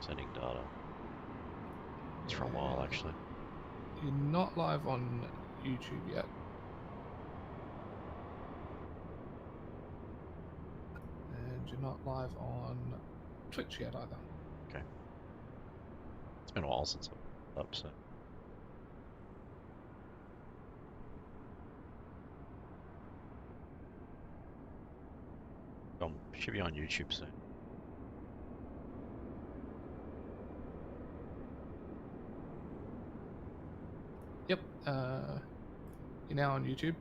Sending data. It's for a while, actually. You're not live on YouTube yet. And you're not live on Twitch yet either. Okay. It's been a while since I've up, so. Should be on YouTube soon. Yep. You're now on YouTube.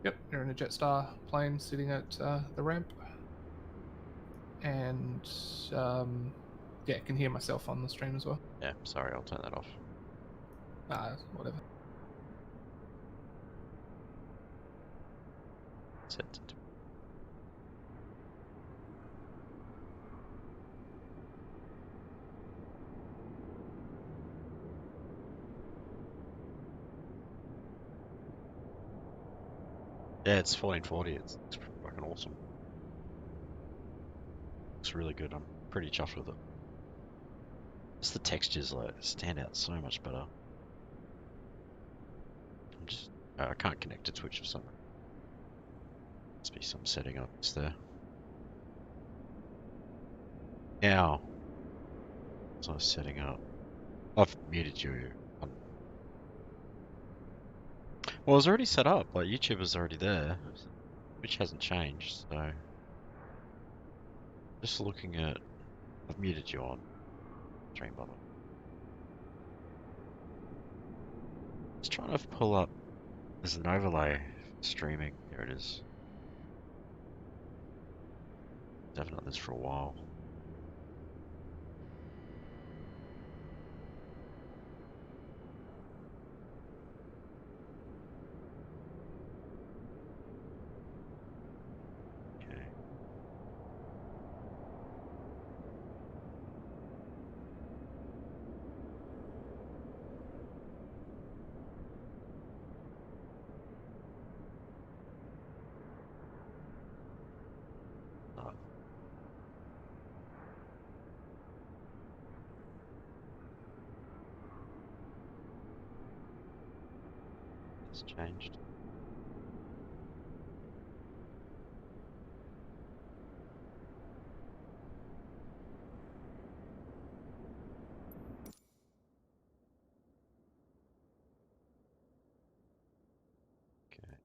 Yep, you're in a Jetstar plane sitting at the ramp. And yeah, I can hear myself on the stream as well. Yeah, sorry, I'll turn that off. Whatever. Set to Yeah, it's 1440. It's fucking awesome. Looks really good. I'm pretty chuffed with it. Just the textures like stand out so much better. I can't connect to Twitch or something. Must be some setting up there. Now, so I was setting up. I've muted you. Well, it was already set up. Like YouTube was already there, which hasn't changed. So, just looking at. I've muted you on stream, by the way. Just trying to pull up. There's an overlay for streaming. Here it is. I've done this for a while. Okay. Oh, it's changed. Okay.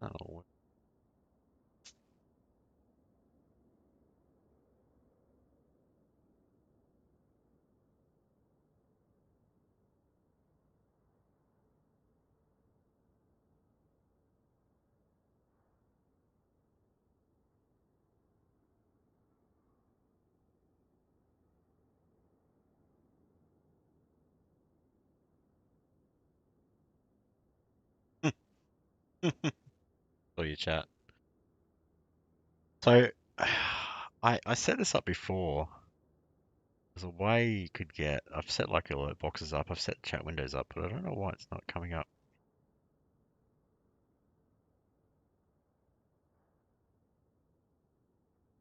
That'll work. For your chat. So, I set this up before. There's a way you could get. I've set like alert boxes up. I've set chat windows up, but I don't know why it's not coming up.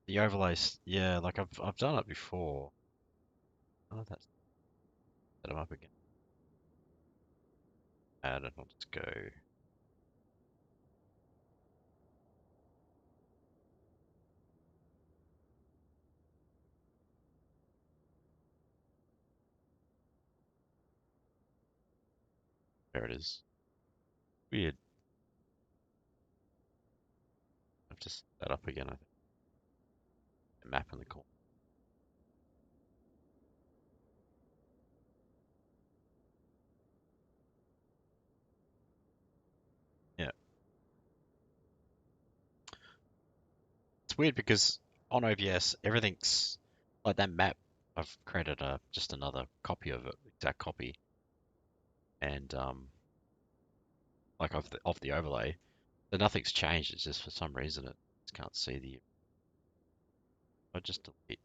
The overlays, yeah, like I've done it before. Oh, that's set them up again. Add, and I'll just go. There it is. Weird. I've just set that up again. I think. A map in the corner. Yeah, it's weird because on OBS everything's like that map. I've created just another copy of it, exact copy, and like of the overlay, but nothing's changed. It's just for some reason it just can't see the. I just delete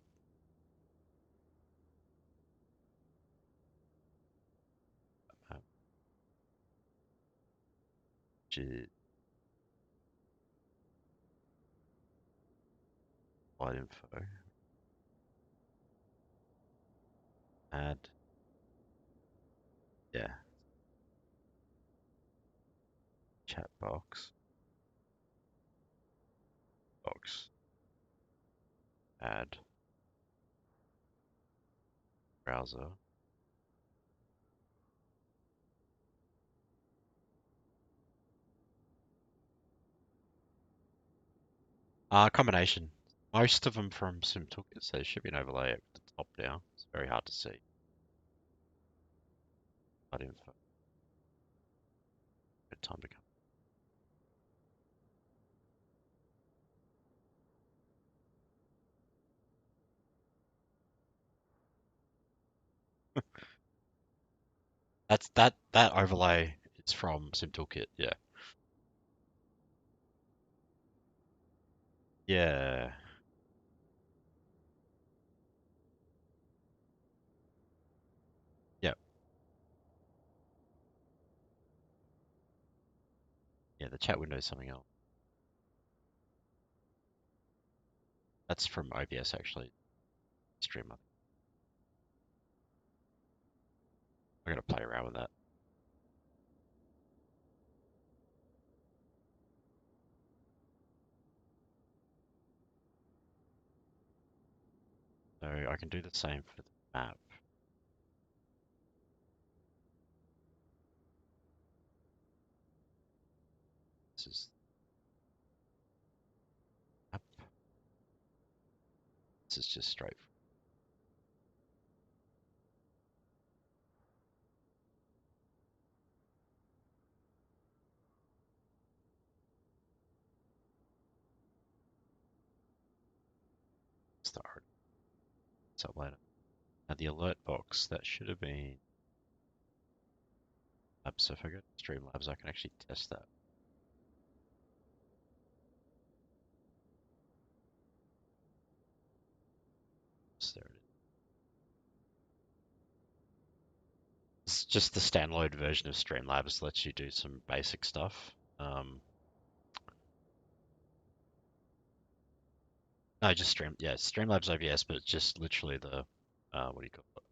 map, flight info, add, yeah, chat box, add, browser. Combination. Most of them from Sim Toolkit, so there should be an overlay at the top now. It's very hard to see. Flight info. Good time to come. That overlay is from Sim Toolkit. Yeah. Yeah. Yeah. Yeah. The chat window is something else. That's from OBS actually. Stream. I'm gonna play around with that. So I can do the same for the map. This is map. This is just straight. Start. It's up later. Now the alert box that should have been. So if I go to Streamlabs, I can actually test that. So there it is. It's just the standalone version of Streamlabs lets you do some basic stuff. No, just yeah, Streamlabs OBS, but it's just literally the, what do you call it?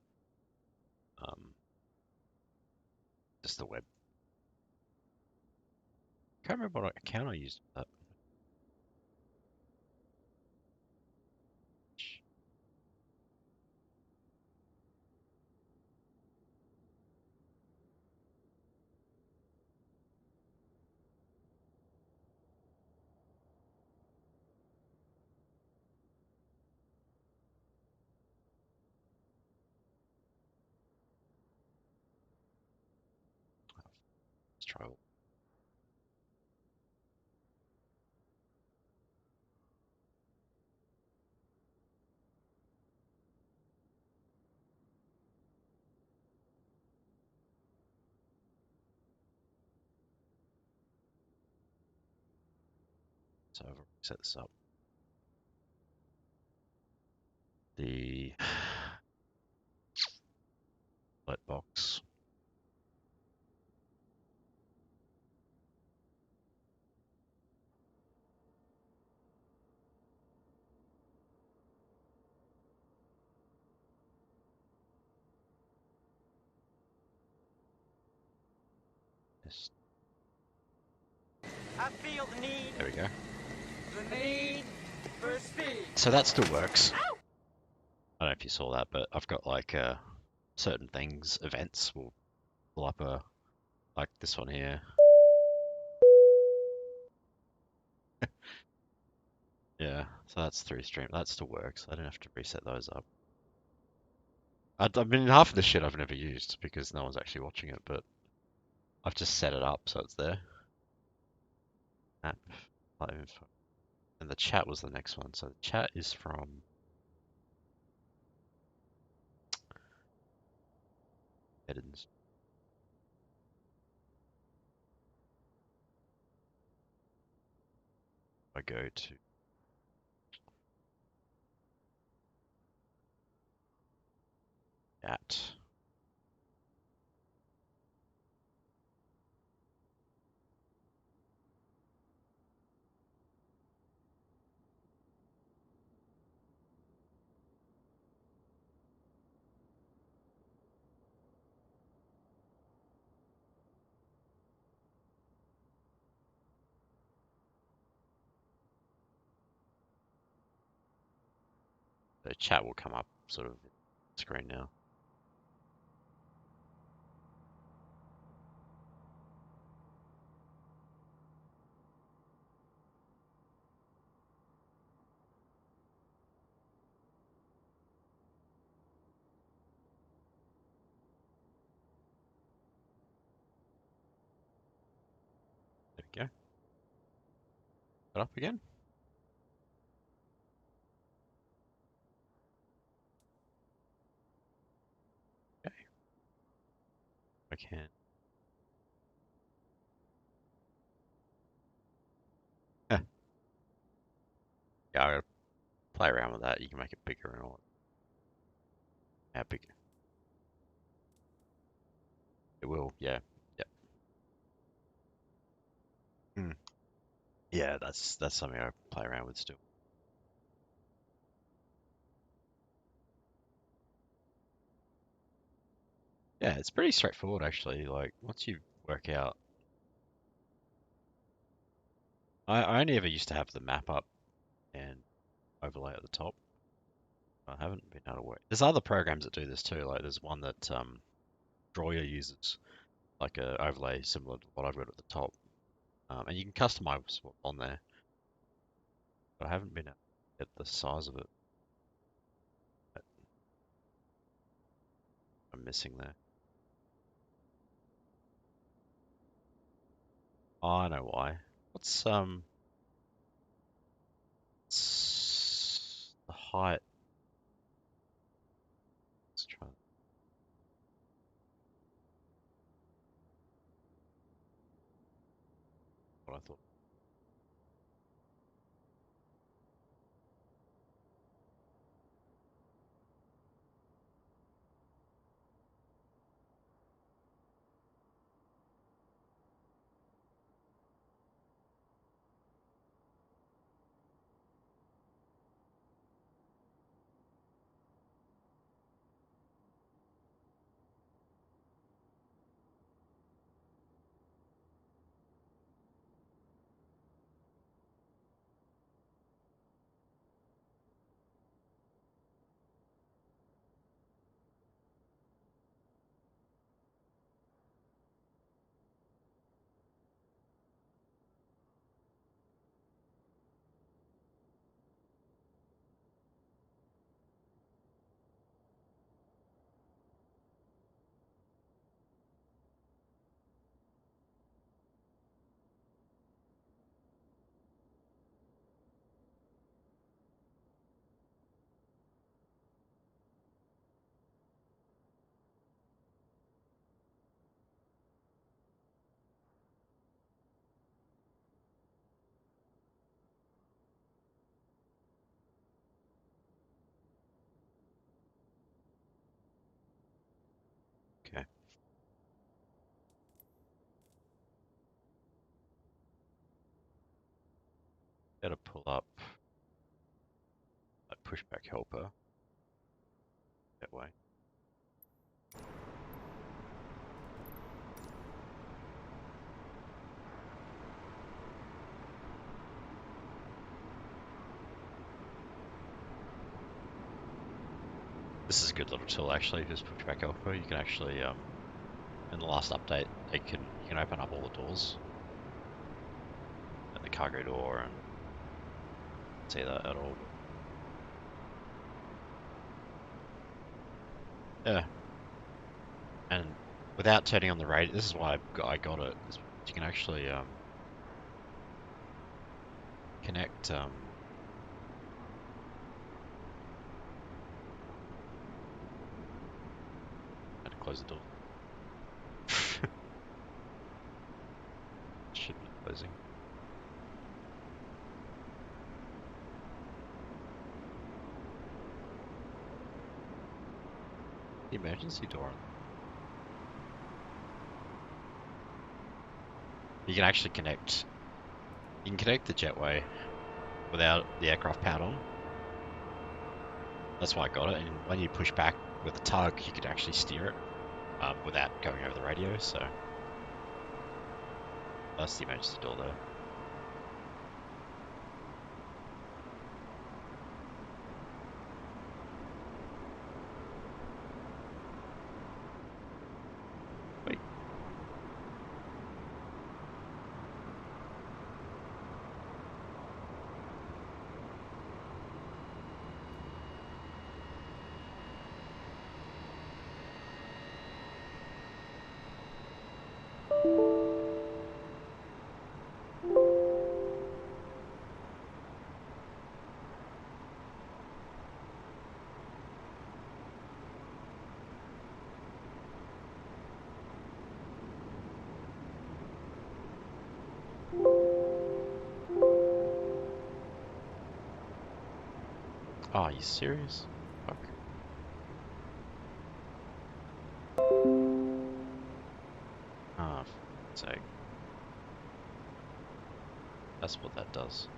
Just the web. Can't remember what account I used for that. Let's try. So I've set this up. The alert box. Yes. I feel the need, There we go. the need for speed. So that still works. I don't know if you saw that, but I've got like certain things, events will pull up like this one here. Yeah, so that's through stream. That still works. I don't have to reset those up. I mean, half of the shit I've never used because no one's actually watching it, but I've just set it up so it's there. App, live info. And the chat was the next one. So the chat is from Edens. I go to chat. The chat will come up sort of screen now. There we go. Put up again. Okay. I can. Huh. Yeah, I gotta play around with that. You can make it bigger and all. How big? It will. Yeah. Yeah. Hmm. Yeah, that's something I play around with still. Yeah, it's pretty straightforward actually. Like once you work out, I only ever used to have the map up and overlay at the top. I haven't been able to work. There's other programs that do this too. Like there's one that Drawer uses, like a overlay similar to what I've got at the top, and you can customize what's on there. But I haven't been able to get the size of it that I'm missing there. Oh, I know why. What's the height? Let's try what I thought. Okay, gotta pull up that pushback helper that way. This is a good little tool actually. This pushback helper, you can actually in the last update, you can open up all the doors and the cargo door and see that at all. Yeah, and without turning on the radio, this is why I got it. You can actually connect and close the door. Should be closing. The emergency door on. You can actually connect. You can connect the jetway without the aircraft powered on. That's why I got it. And when you push back with a tug, you could actually steer it without going over the radio. So that's the emergency door there. Wait. Oh, are you serious? Fuck. Ah, for fuck's sake. That's what that does.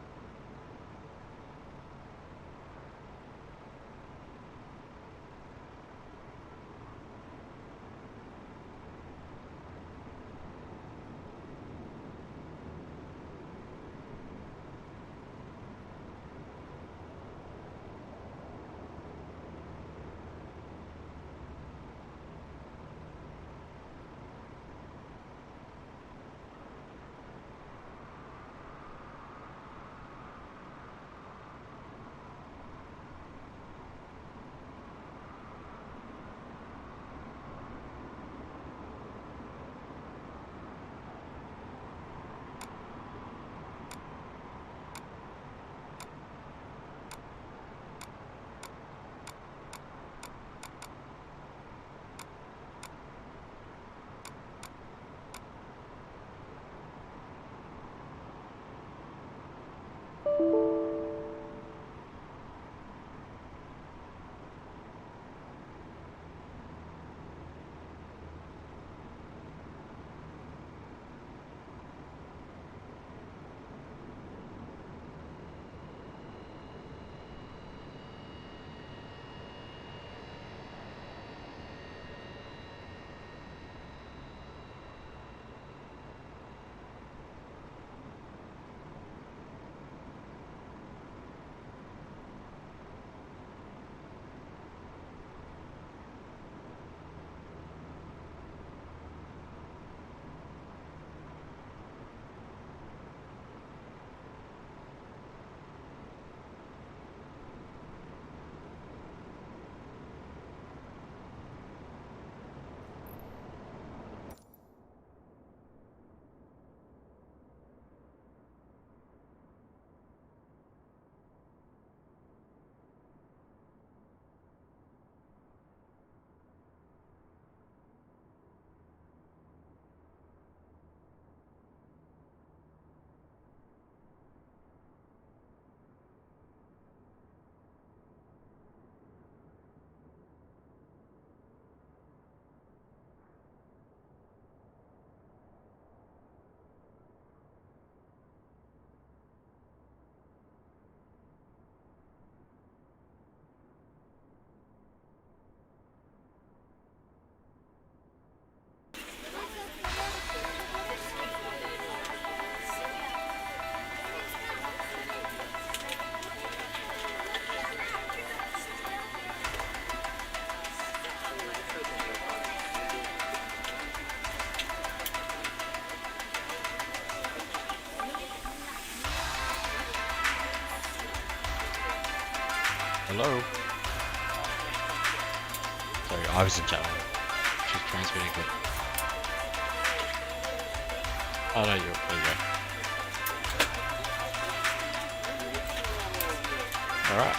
Hello? Sorry, I was in chat. She's transmitting it. Oh no, there you go. Alright.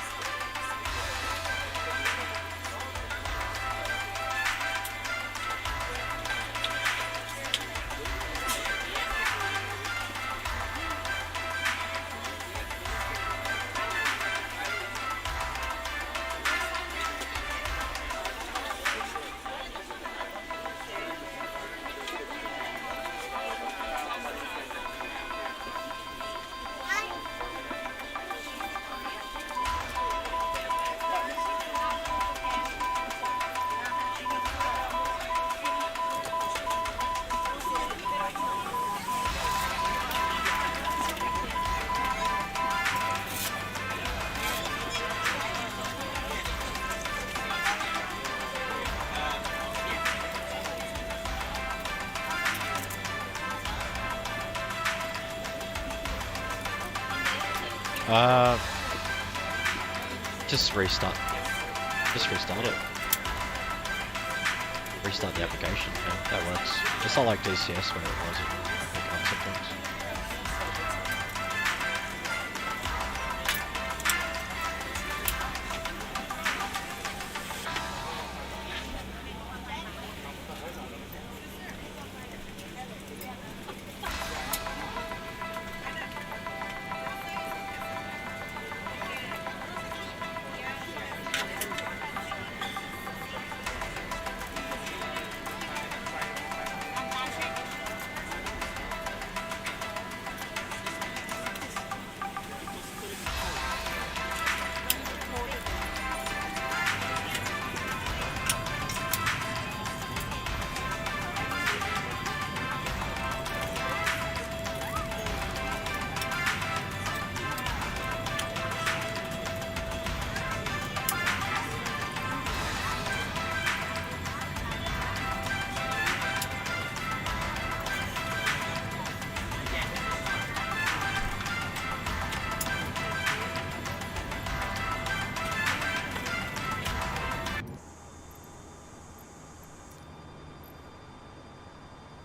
Just restart. Just restart it. Restart the application. Yeah, that works. It's not like DCS where it wasn't picking up sometimes.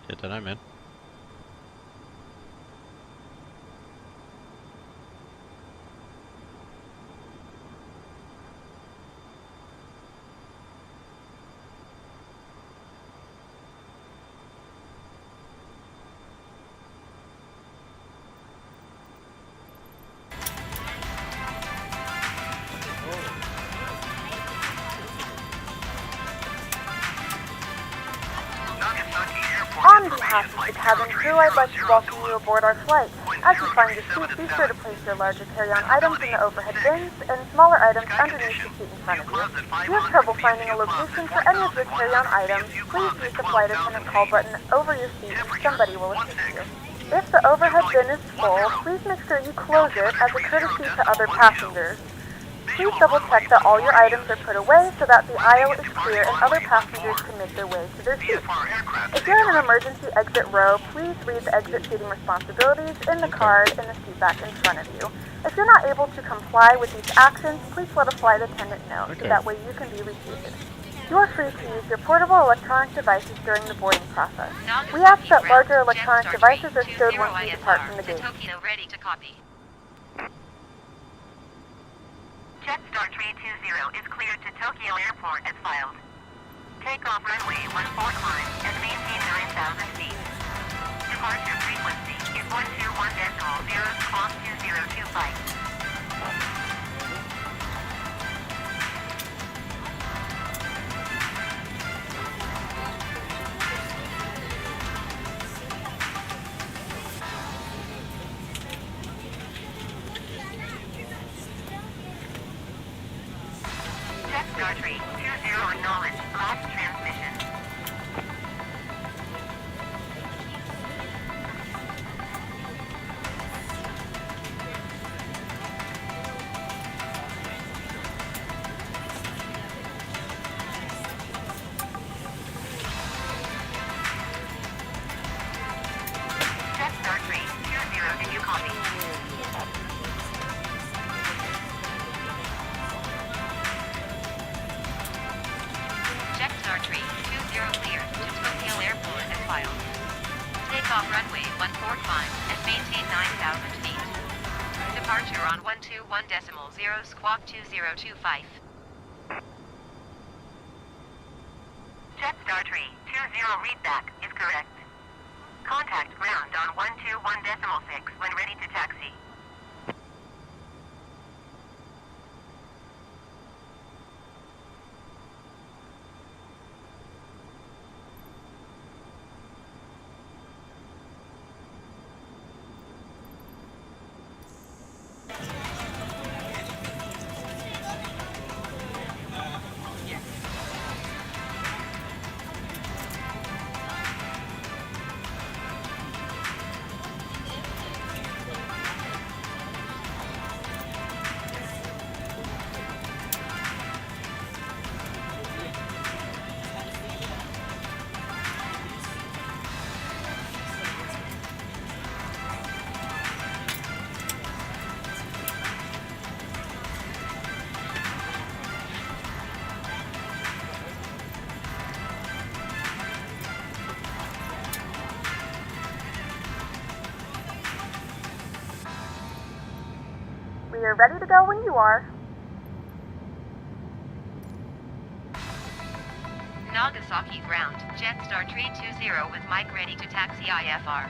Yeah, don't know, man. On behalf of the cabin crew, I'd like to welcome you aboard our flight. As you find your seat, be sure to place your larger carry-on items in the overhead bins and smaller items underneath the seat in front of you. If you have trouble finding a location for any of your carry-on items, please use the flight attendant call button over your seat and somebody will assist you. If the overhead bin is full, please make sure you close it as a courtesy to other passengers. Please double-check that all your items are put away so that the aisle is clear and other passengers can make their way to their seats. If you're in an emergency exit row, please read the exit seating responsibilities in the card in the seat back in front of you. If you're not able to comply with these actions, please let a flight attendant know so that way you can be reseated. You are free to use your portable electronic devices during the boarding process. We ask that larger electronic devices are stowed once you depart from the gate. Tokyo ready to copy. Jetstar 320 is cleared to Tokyo Airport as filed. Takeoff runway 14 climb and maintain 9,000 feet. Departure frequency is 121.0 clock 2025. Jetstar 320 acknowledge lost transmission. Jetstar 320, did you copy? Jetstar 320 cleared to Tokyo Airport as filed. Takeoff runway 14 climb and maintain 9,000 feet. Departure on 121.0 squawk 2025. Jetstar 320 readback is correct. Contact ground on 121.6 when ready to taxi. We're ready to go when you are. Nagasaki ground, Jetstar 320 with Mike ready to taxi IFR.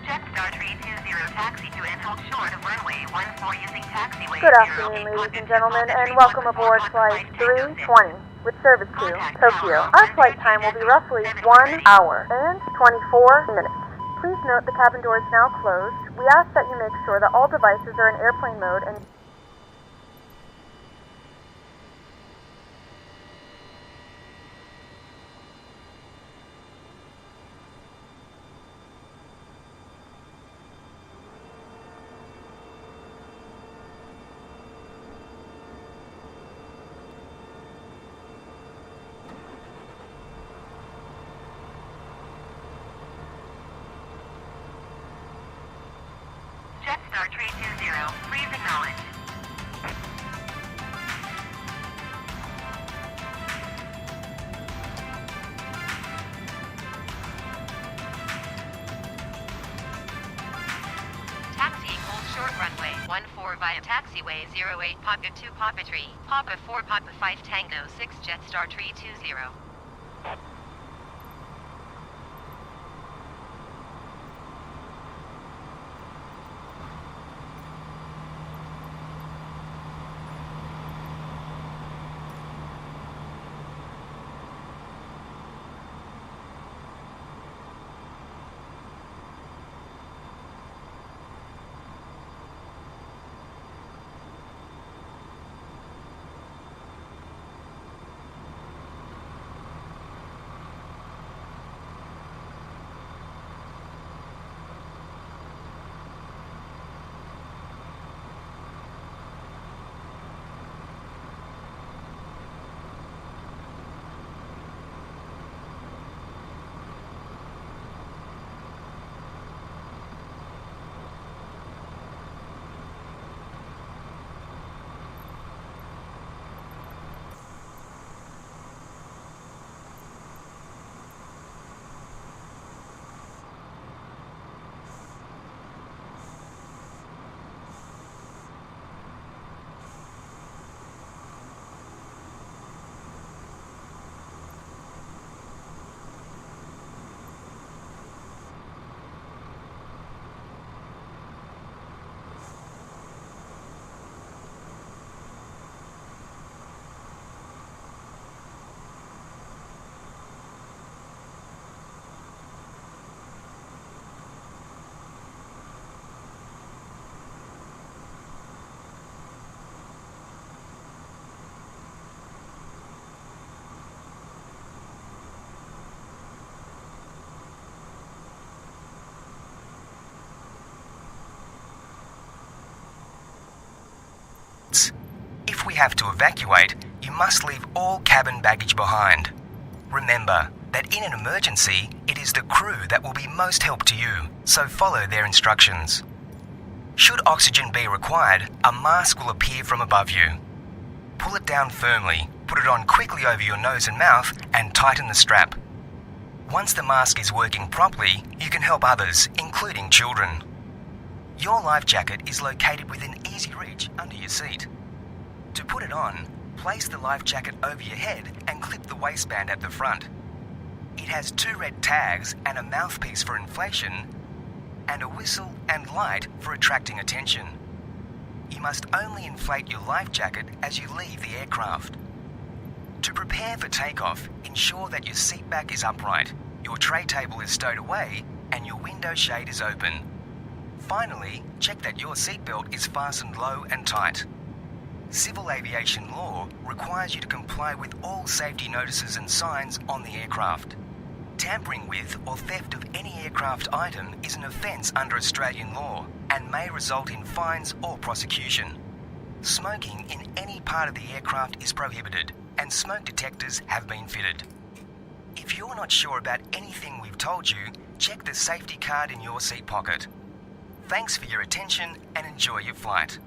Jetstar 320 taxi to and hold short of runway 14 using taxiway. Good afternoon, ladies and gentlemen, and welcome aboard Flight 320 with service to Tokyo. Our flight time will be roughly 1 hour and 24 minutes. Please note the cabin door is now closed. We ask that you make sure that all devices are in airplane mode and Jetstar 320, please acknowledge. Taxiing hold short runway 14 via taxiway 08 Papa 2 Papa 3, Papa 4 Papa 5 Tango 6 Jetstar 320. If we have to evacuate, you must leave all cabin baggage behind. Remember that in an emergency, it is the crew that will be most help to you, so follow their instructions. Should oxygen be required, a mask will appear from above you. Pull it down firmly, put it on quickly over your nose and mouth, and tighten the strap. Once the mask is working properly, you can help others, including children. Your life jacket is located within easy reach under your seat. To put it on, place the life jacket over your head and clip the waistband at the front. It has 2 red tags and a mouthpiece for inflation, and a whistle and light for attracting attention. You must only inflate your life jacket as you leave the aircraft. To prepare for takeoff, ensure that your seat back is upright, your tray table is stowed away, and your window shade is open. Finally, check that your seatbelt is fastened low and tight. Civil aviation law requires you to comply with all safety notices and signs on the aircraft. Tampering with or theft of any aircraft item is an offence under Australian law and may result in fines or prosecution. Smoking in any part of the aircraft is prohibited, and smoke detectors have been fitted. If you're not sure about anything we've told you, check the safety card in your seat pocket. Thanks for your attention and enjoy your flight.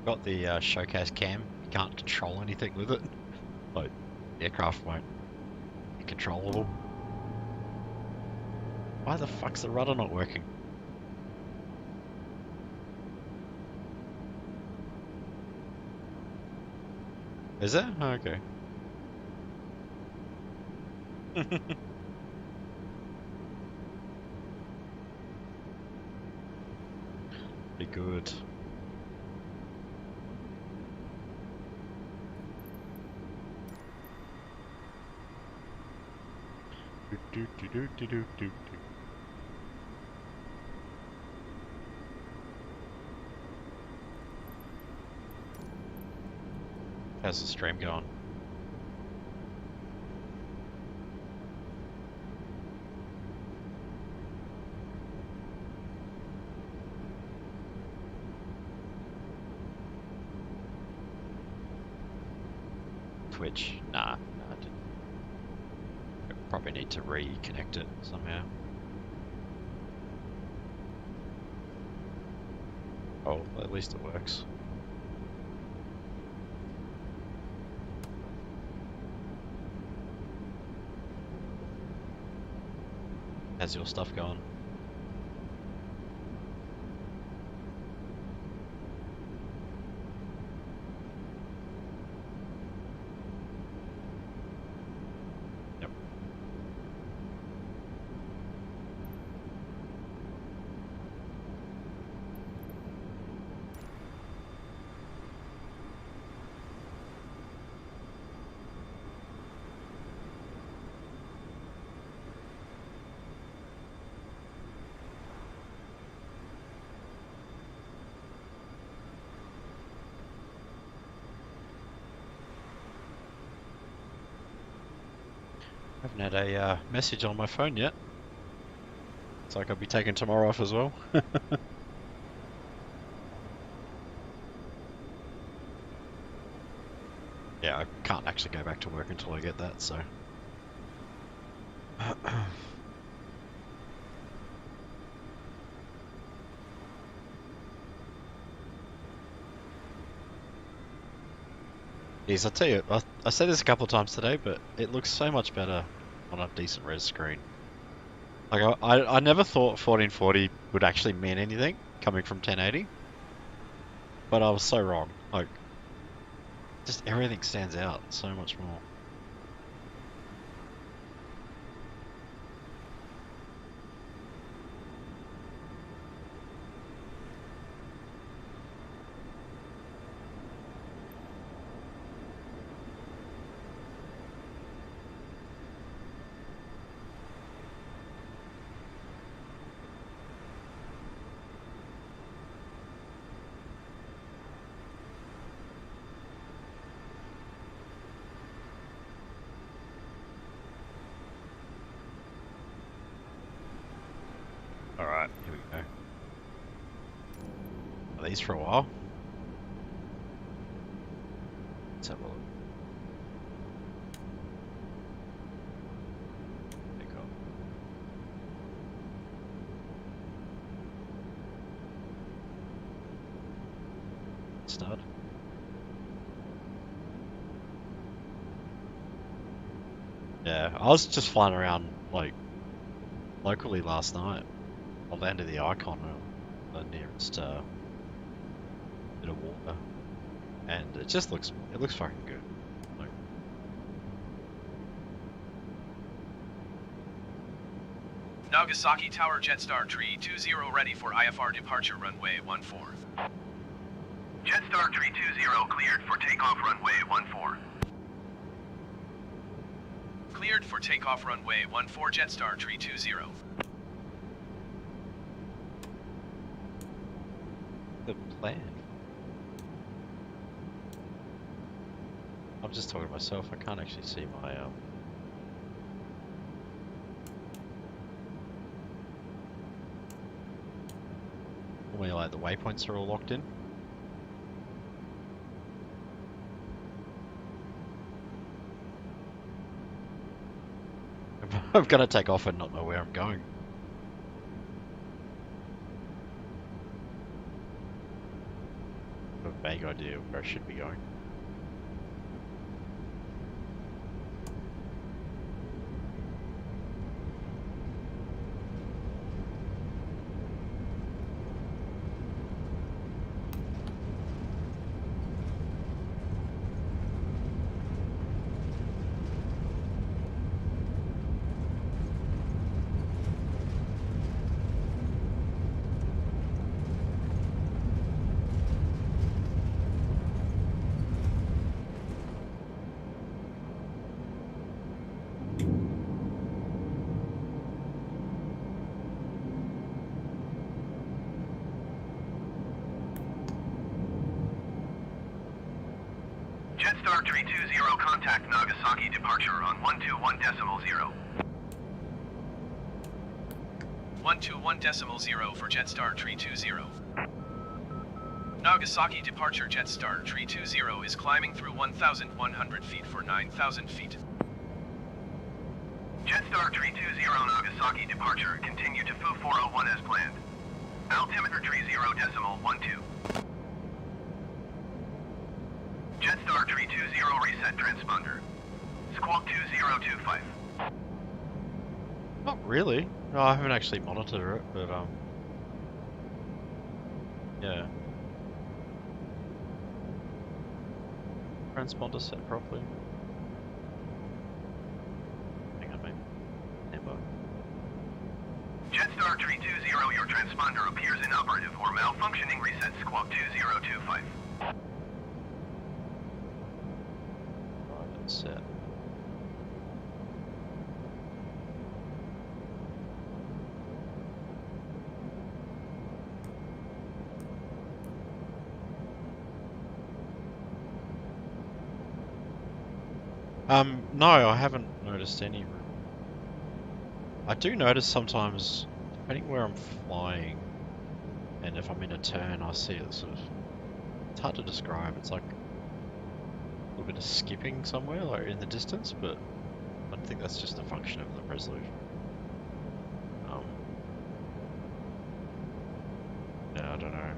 Got the showcase cam. You can't control anything with it. Like, the aircraft won't be controllable. Why the fuck's the rudder not working? Is it? Oh, okay. Be good. Do, do, do, do, do, do, do. How's the stream going? Twitch? Nah, I didn't. Probably need to reconnect it somehow. Oh, at least it works. How's your stuff going? Yep. Haven't had a message on my phone yet. It's like I'll be taking tomorrow off as well. Yeah, I can't actually go back to work until I get that, so. Yes, I tell you, I said this a couple of times today, but it looks so much better on a decent res screen. Like, I never thought 1440 would actually mean anything coming from 1080, but I was so wrong. Like, just everything stands out so much more. Alright, here we go. Are these for a while? Let's have a look. Pick up. Start. Yeah, I was just flying around, like, locally last night. I landed the Icon, the nearest bit of water, and it just looks fucking good. Like, Nagasaki Tower Jetstar Tree 20 ready for IFR departure runway 14. Jetstar Tree 20 cleared for takeoff runway 14. Cleared for takeoff runway 14 Jetstar Tree 20. the plan. I'm just talking to myself. I can't actually see my Normally, like, the waypoints are all locked in. I'm gonna take off and not know where I'm going. vague idea of where I should be going. Jetstar 320, contact Nagasaki departure on 121.0. 121.0 for Jetstar 320. Nagasaki departure Jetstar 320 is climbing through 1,100 feet for 9,000 feet. Jetstar 320 Nagasaki departure, continue to Fu 401 as planned. Altimeter 30.12. Jetstar 320 reset transponder. Squawk 2025. Not really. No, I haven't actually monitored it, but yeah. Transponder set properly. Hang on, mate. Ammo. Jetstar 320, your transponder appears inoperative or malfunctioning. Reset squawk 2025. Right, that's set. No, I haven't noticed any. I do notice sometimes, depending where I'm flying, and if I'm in a turn, I see it sort of. It's hard to describe. It's like a little bit of skipping somewhere, like in the distance, but I think that's just a function of the resolution. Yeah, I don't know.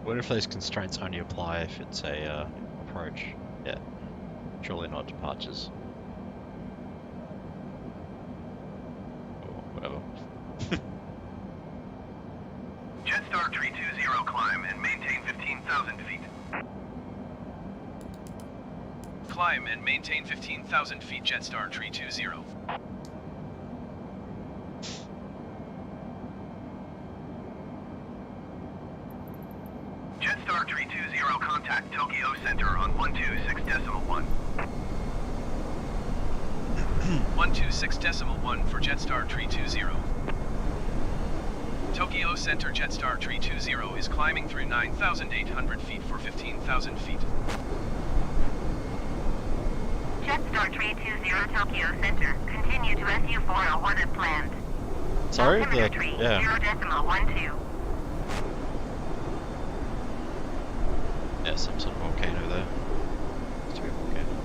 What if those constraints only apply if it's a approach? Yeah, surely not departures. Or whatever. Jetstar 320, climb and maintain 15,000 feet. Climb and maintain 15,000 feet, Jetstar 320. Jetstar 320, contact Tokyo Center on 126.1. 126.1 for Jetstar 320. Tokyo Center Jetstar 320 is climbing through 9,800 feet for 15,000 feet. Jetstar 320 Tokyo Center, continue to SU 401 as planned. Sorry, Altimeter yeah. 0.12. Yeah, some sort of volcano there. Used to be a volcano.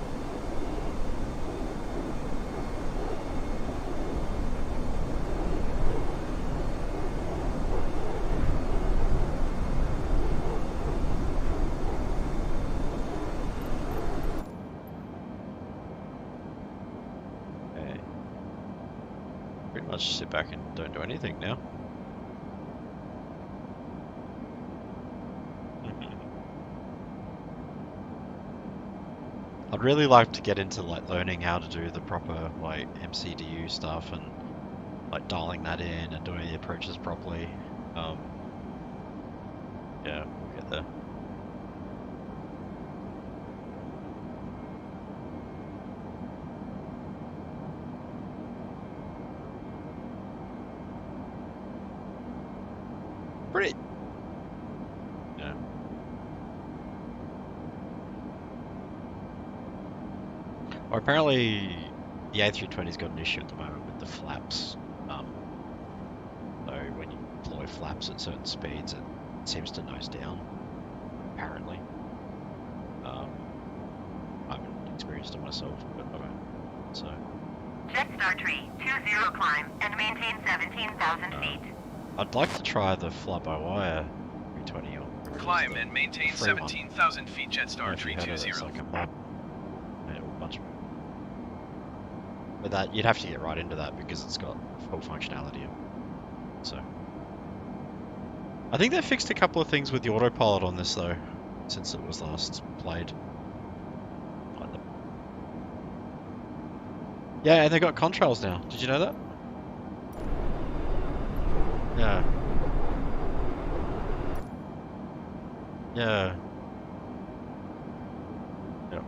pretty much sit back and don't do anything now. I'd really like to get into like learning how to do the proper like MCDU stuff and like dialing that in and doing the approaches properly. Yeah, we'll get there. Pretty. Yeah. Or apparently the A320's got an issue at the moment with the flaps. So when you deploy flaps at certain speeds, it seems to nose down. Apparently. I haven't experienced it myself, but I don't. So. Jetstar tree, 20 climb, and maintain 17,000 feet. I'd like to try the fly-by-wire 320 or Climb and maintain free one. 17,000 feet, Jetstar If you had it, it's 320. like a map. Yeah, a bunch of. But that you'd have to get right into that because it's got full functionality. So. I think they fixed a couple of things with the autopilot on this though, since it was last played. Yeah, and they got contrails now. Did you know that? Yeah. Yeah. Yep.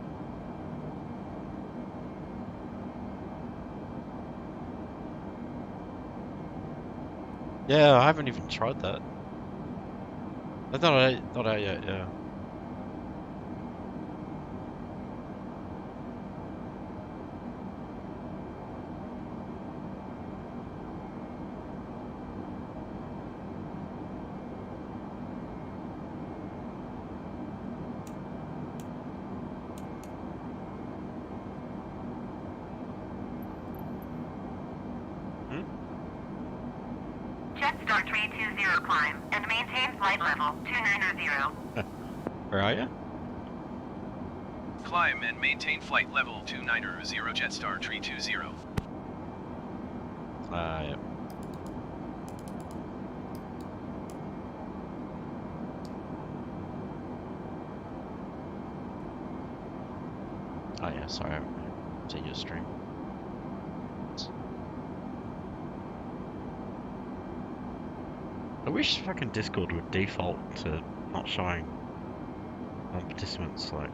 Yeah, I haven't even tried that. That's not out yet, yeah. Jetstar tree 20 climb, and maintain flight level 290. Where are you? Climb and maintain flight level 290, Jetstar tree 20. Yep. Oh yeah, sorry, I haven't seen your stream. I wish fucking Discord would default to not showing participants, like.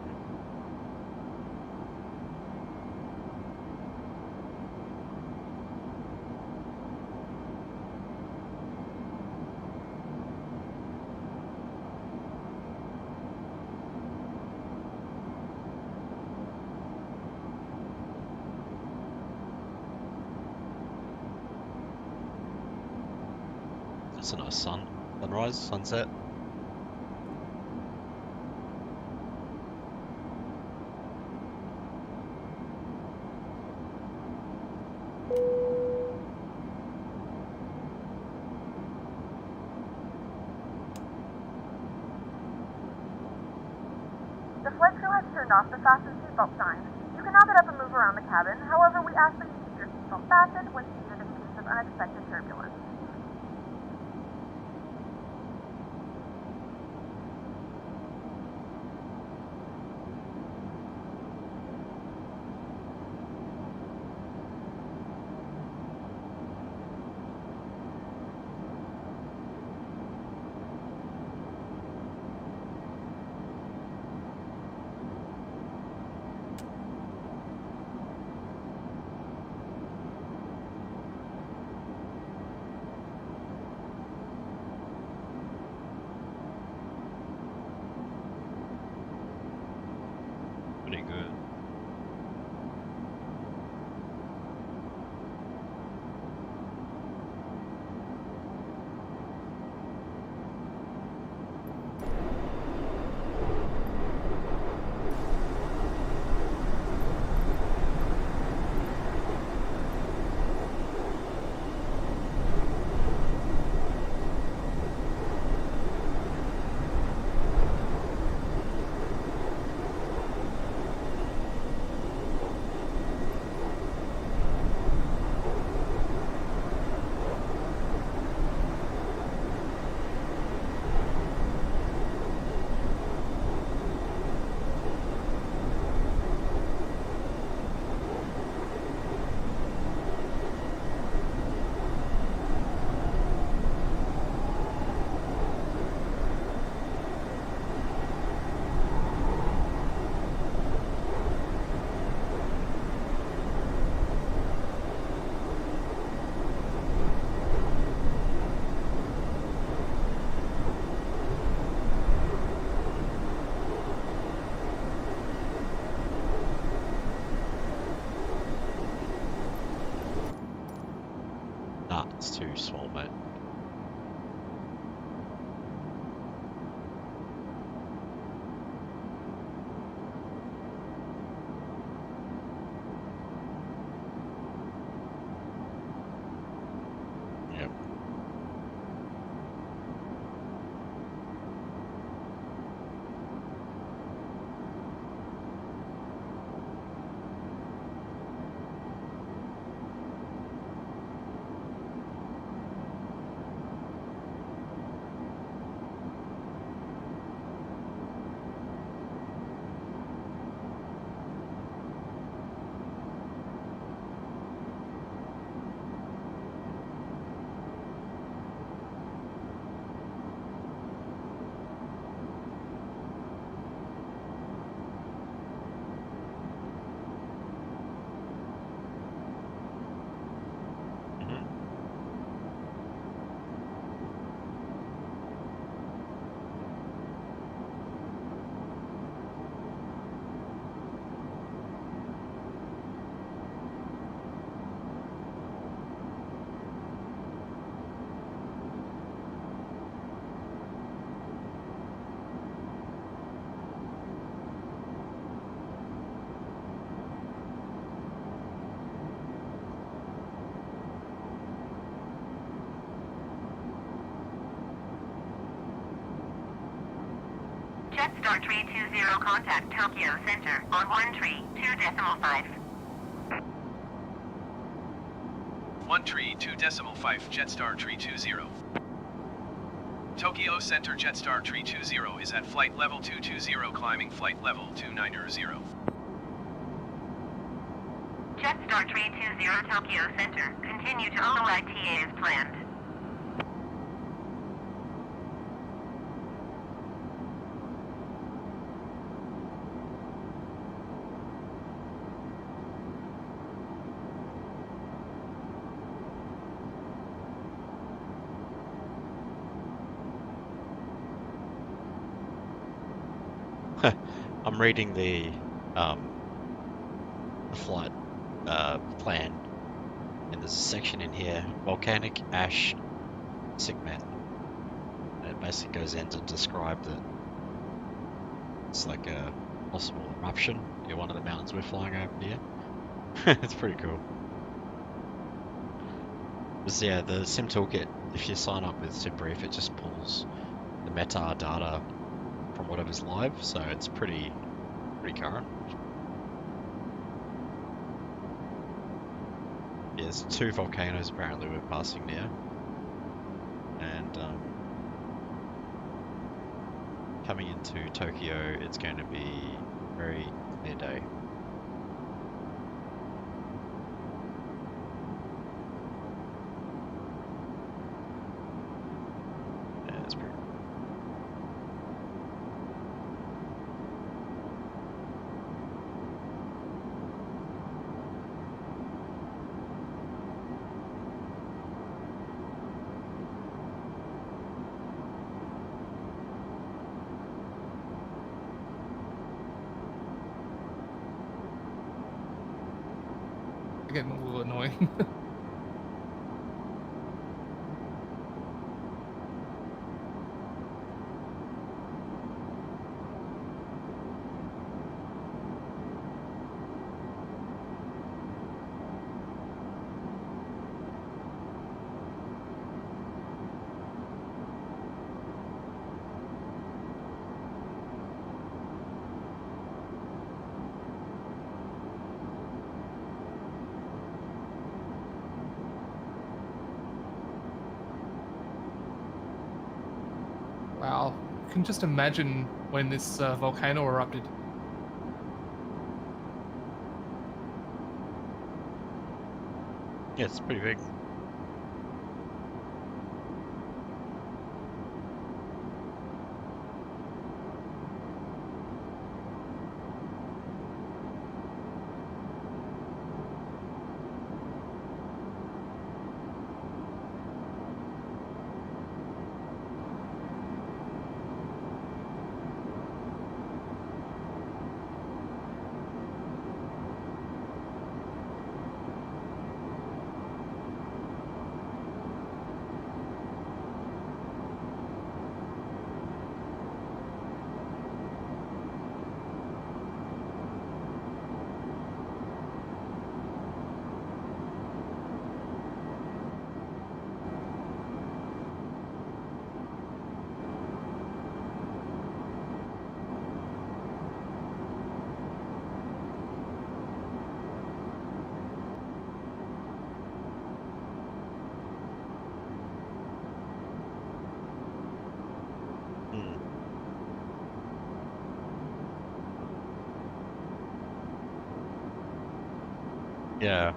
It's a nice sunrise, sunset. The flight crew has turned off the fasten seatbelt sign. You can knock it up and move around the cabin. However, we ask that you keep your seatbelt fastened when seated in case of unexpected turbulence. Nah, it's too small, mate. Yep. Mhm. Jetstar 320 contact Tokyo Center on 132.5. 132.5 Jetstar 320. Tokyo Center Jetstar 320 is at flight level 220 climbing flight level 290. Jetstar 320 Tokyo Center, continue to OITA as planned. I'm reading the flight plan, and there's a section in here, volcanic ash segment. And it basically goes in to describe that it's like a possible eruption in one of the mountains we're flying over here. It's pretty cool. But yeah, the Sim Toolkit, if you sign up with SimBrief, it just pulls the metadata from whatever's live, so it's pretty current. Yeah, there's 2 volcanoes apparently we're passing near, and coming into Tokyo, it's going to be a very clear day. Yeah, it's pretty. Getting a little annoying. Wow, I can just imagine when this volcano erupted. Yeah, it's pretty big. Yeah.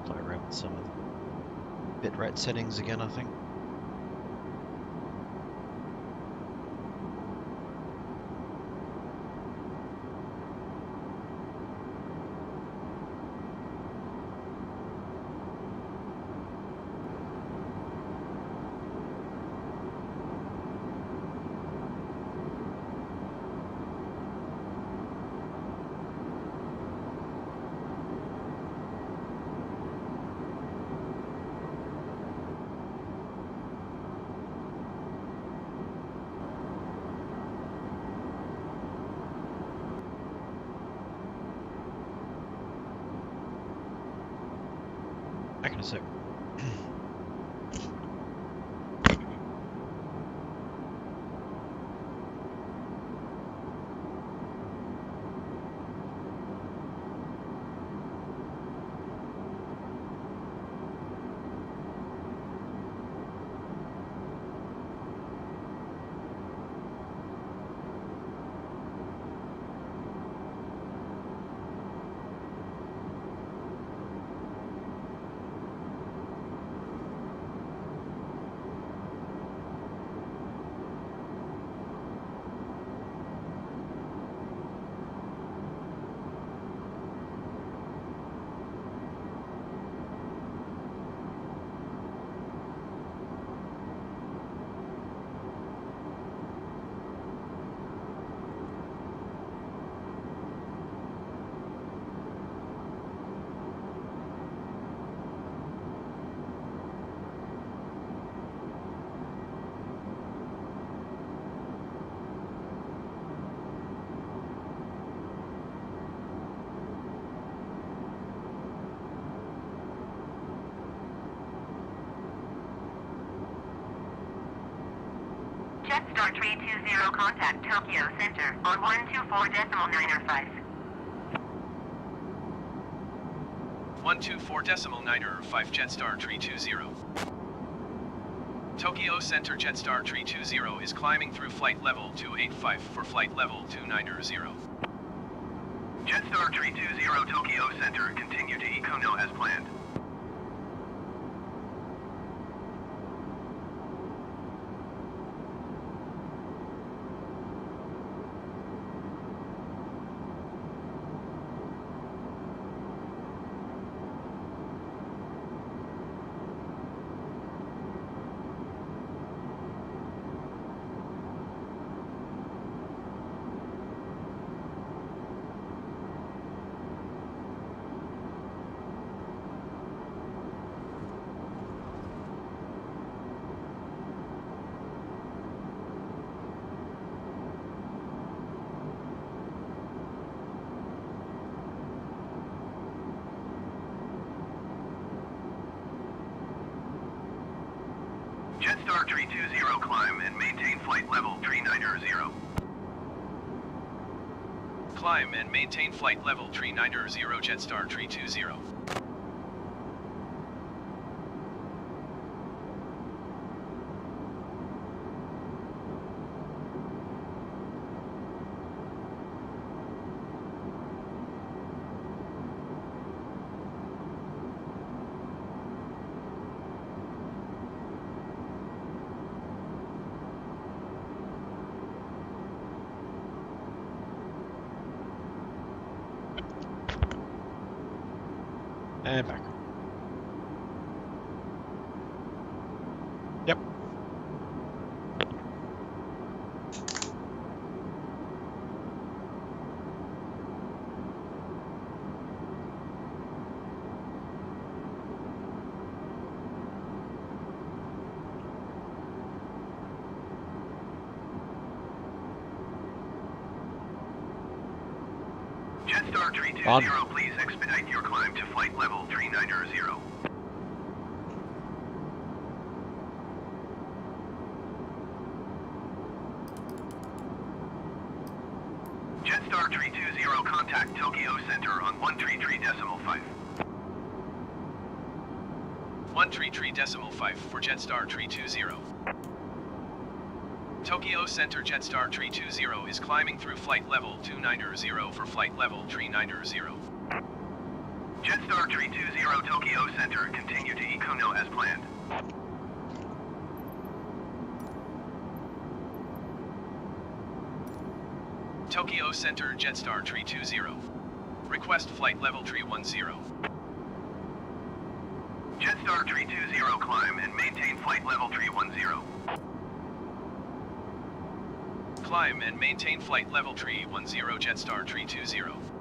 play around with some of the bitrate settings again, I think. Back in a sec. Jetstar 320, contact Tokyo Center on 124.905. 124.905 Jetstar 320. Tokyo Center Jetstar 320 is climbing through flight level 285 for flight level 290. Jetstar 320 Tokyo Center, continue to Ikono as planned. Jetstar 320, climb and maintain flight level 390. Climb and maintain flight level 390 Jetstar 320. And back. Yep. Jetstar 320, please expedite your climb to flight level 390. Jetstar 320, contact Tokyo Center on 133.5. 133.5 for Jetstar 320. Tokyo Center Jetstar 320 is climbing through flight level 290 for flight level 390. Jetstar Tree 20 Tokyo Center, continue to Ikuno as planned. Tokyo Center Jetstar Tree 20. Request flight level Tree 10. Jetstar Tree 20 climb and maintain flight level Tree 10. Climb and maintain flight level Tree 10 Jetstar Tree 20.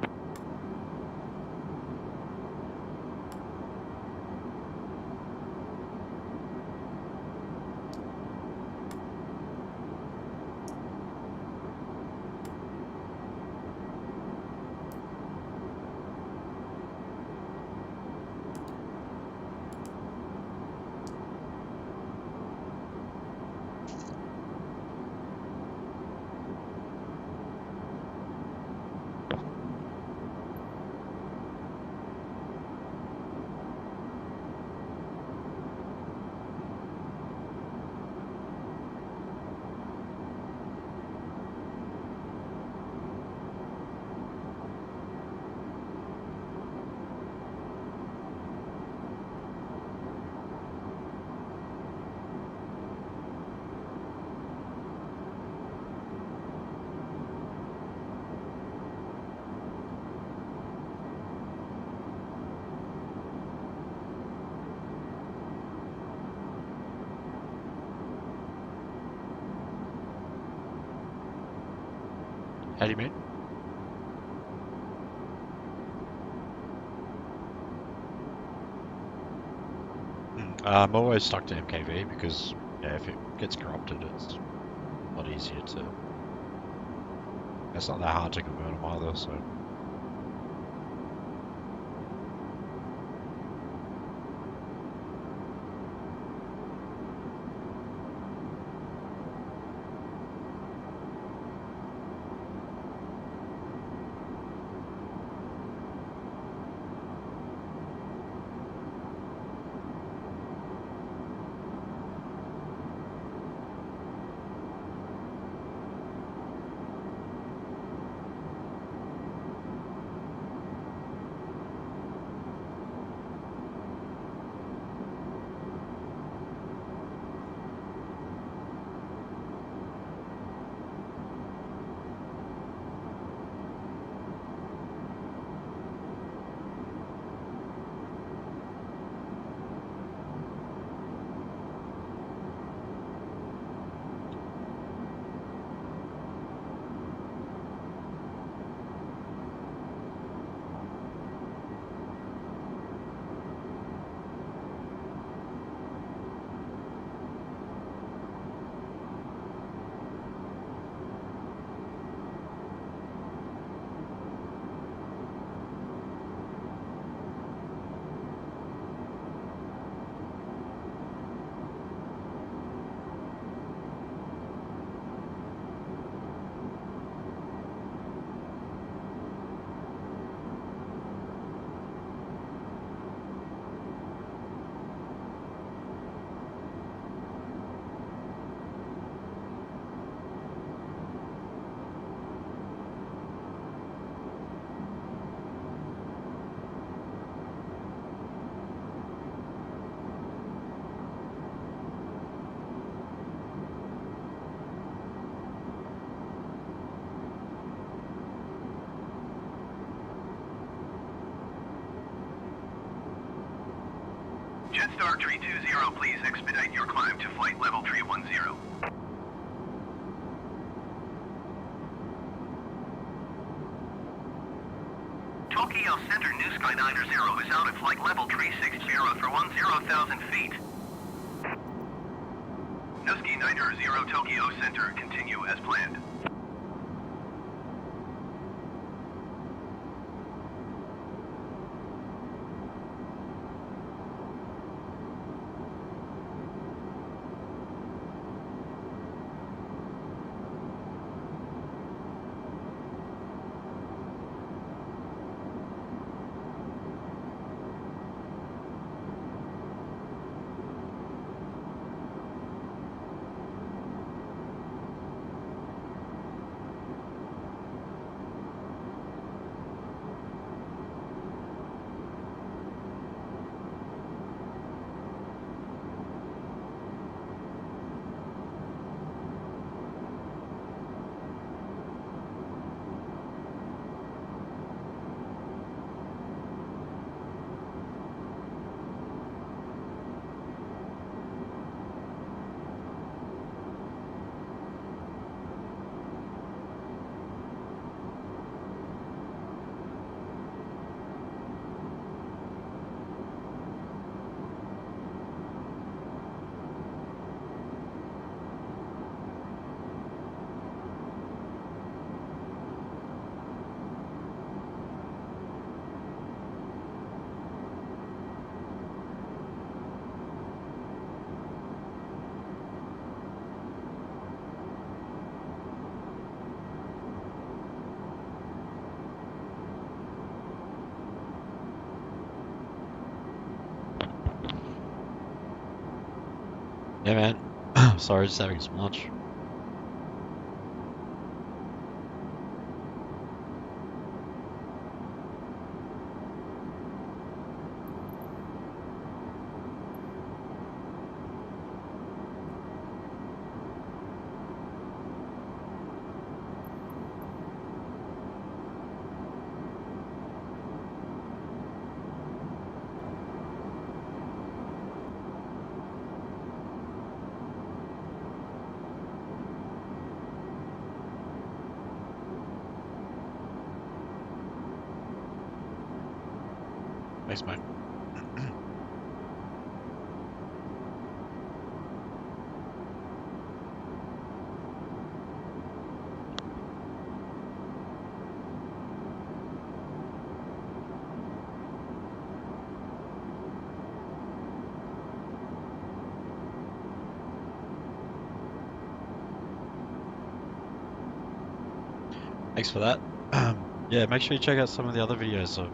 How do you mean? I'm always stuck to MKV because, yeah, if it gets corrupted, it's a lot easier to... It's not that hard to convert them either, so... Jetstar Tree 20, please expedite your climb to flight level Tree 10. Tokyo Center New Sky 90 is out at flight level Tree 60 for 10,000 feet. Nuski 90 Tokyo Center, continue as planned. Yeah, man. Sorry, just having some lunch. Thanks, mate. Thanks for that. Yeah, make sure you check out some of the other videos. I've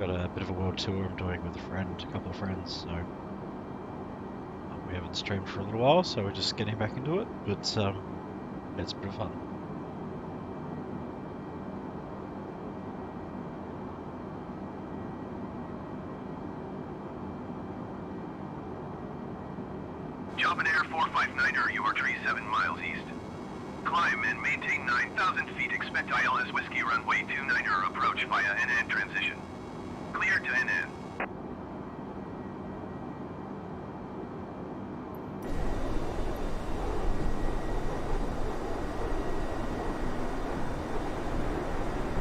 got a bit of a world tour I'm doing with a friend, a couple of friends, so we haven't streamed for a little while, so we're just getting back into it, but it's a bit of fun. Jump Air 459er, you are tree 7 miles east. Climb and maintain 9,000 feet. Expect ILS Whiskey runway 29er approach via NN transition. Clear to NN.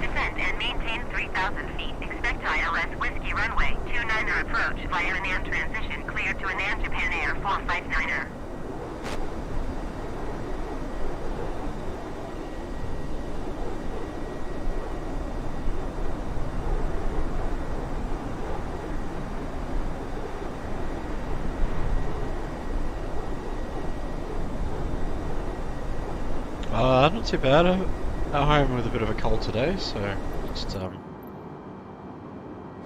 Descend and maintain 3,000 feet. Expect ILS Whiskey runway 29er approach via NN transition. Clear to NN Japan Air 459er. Not too bad. I'm at home with a bit of a cold today, so just Jump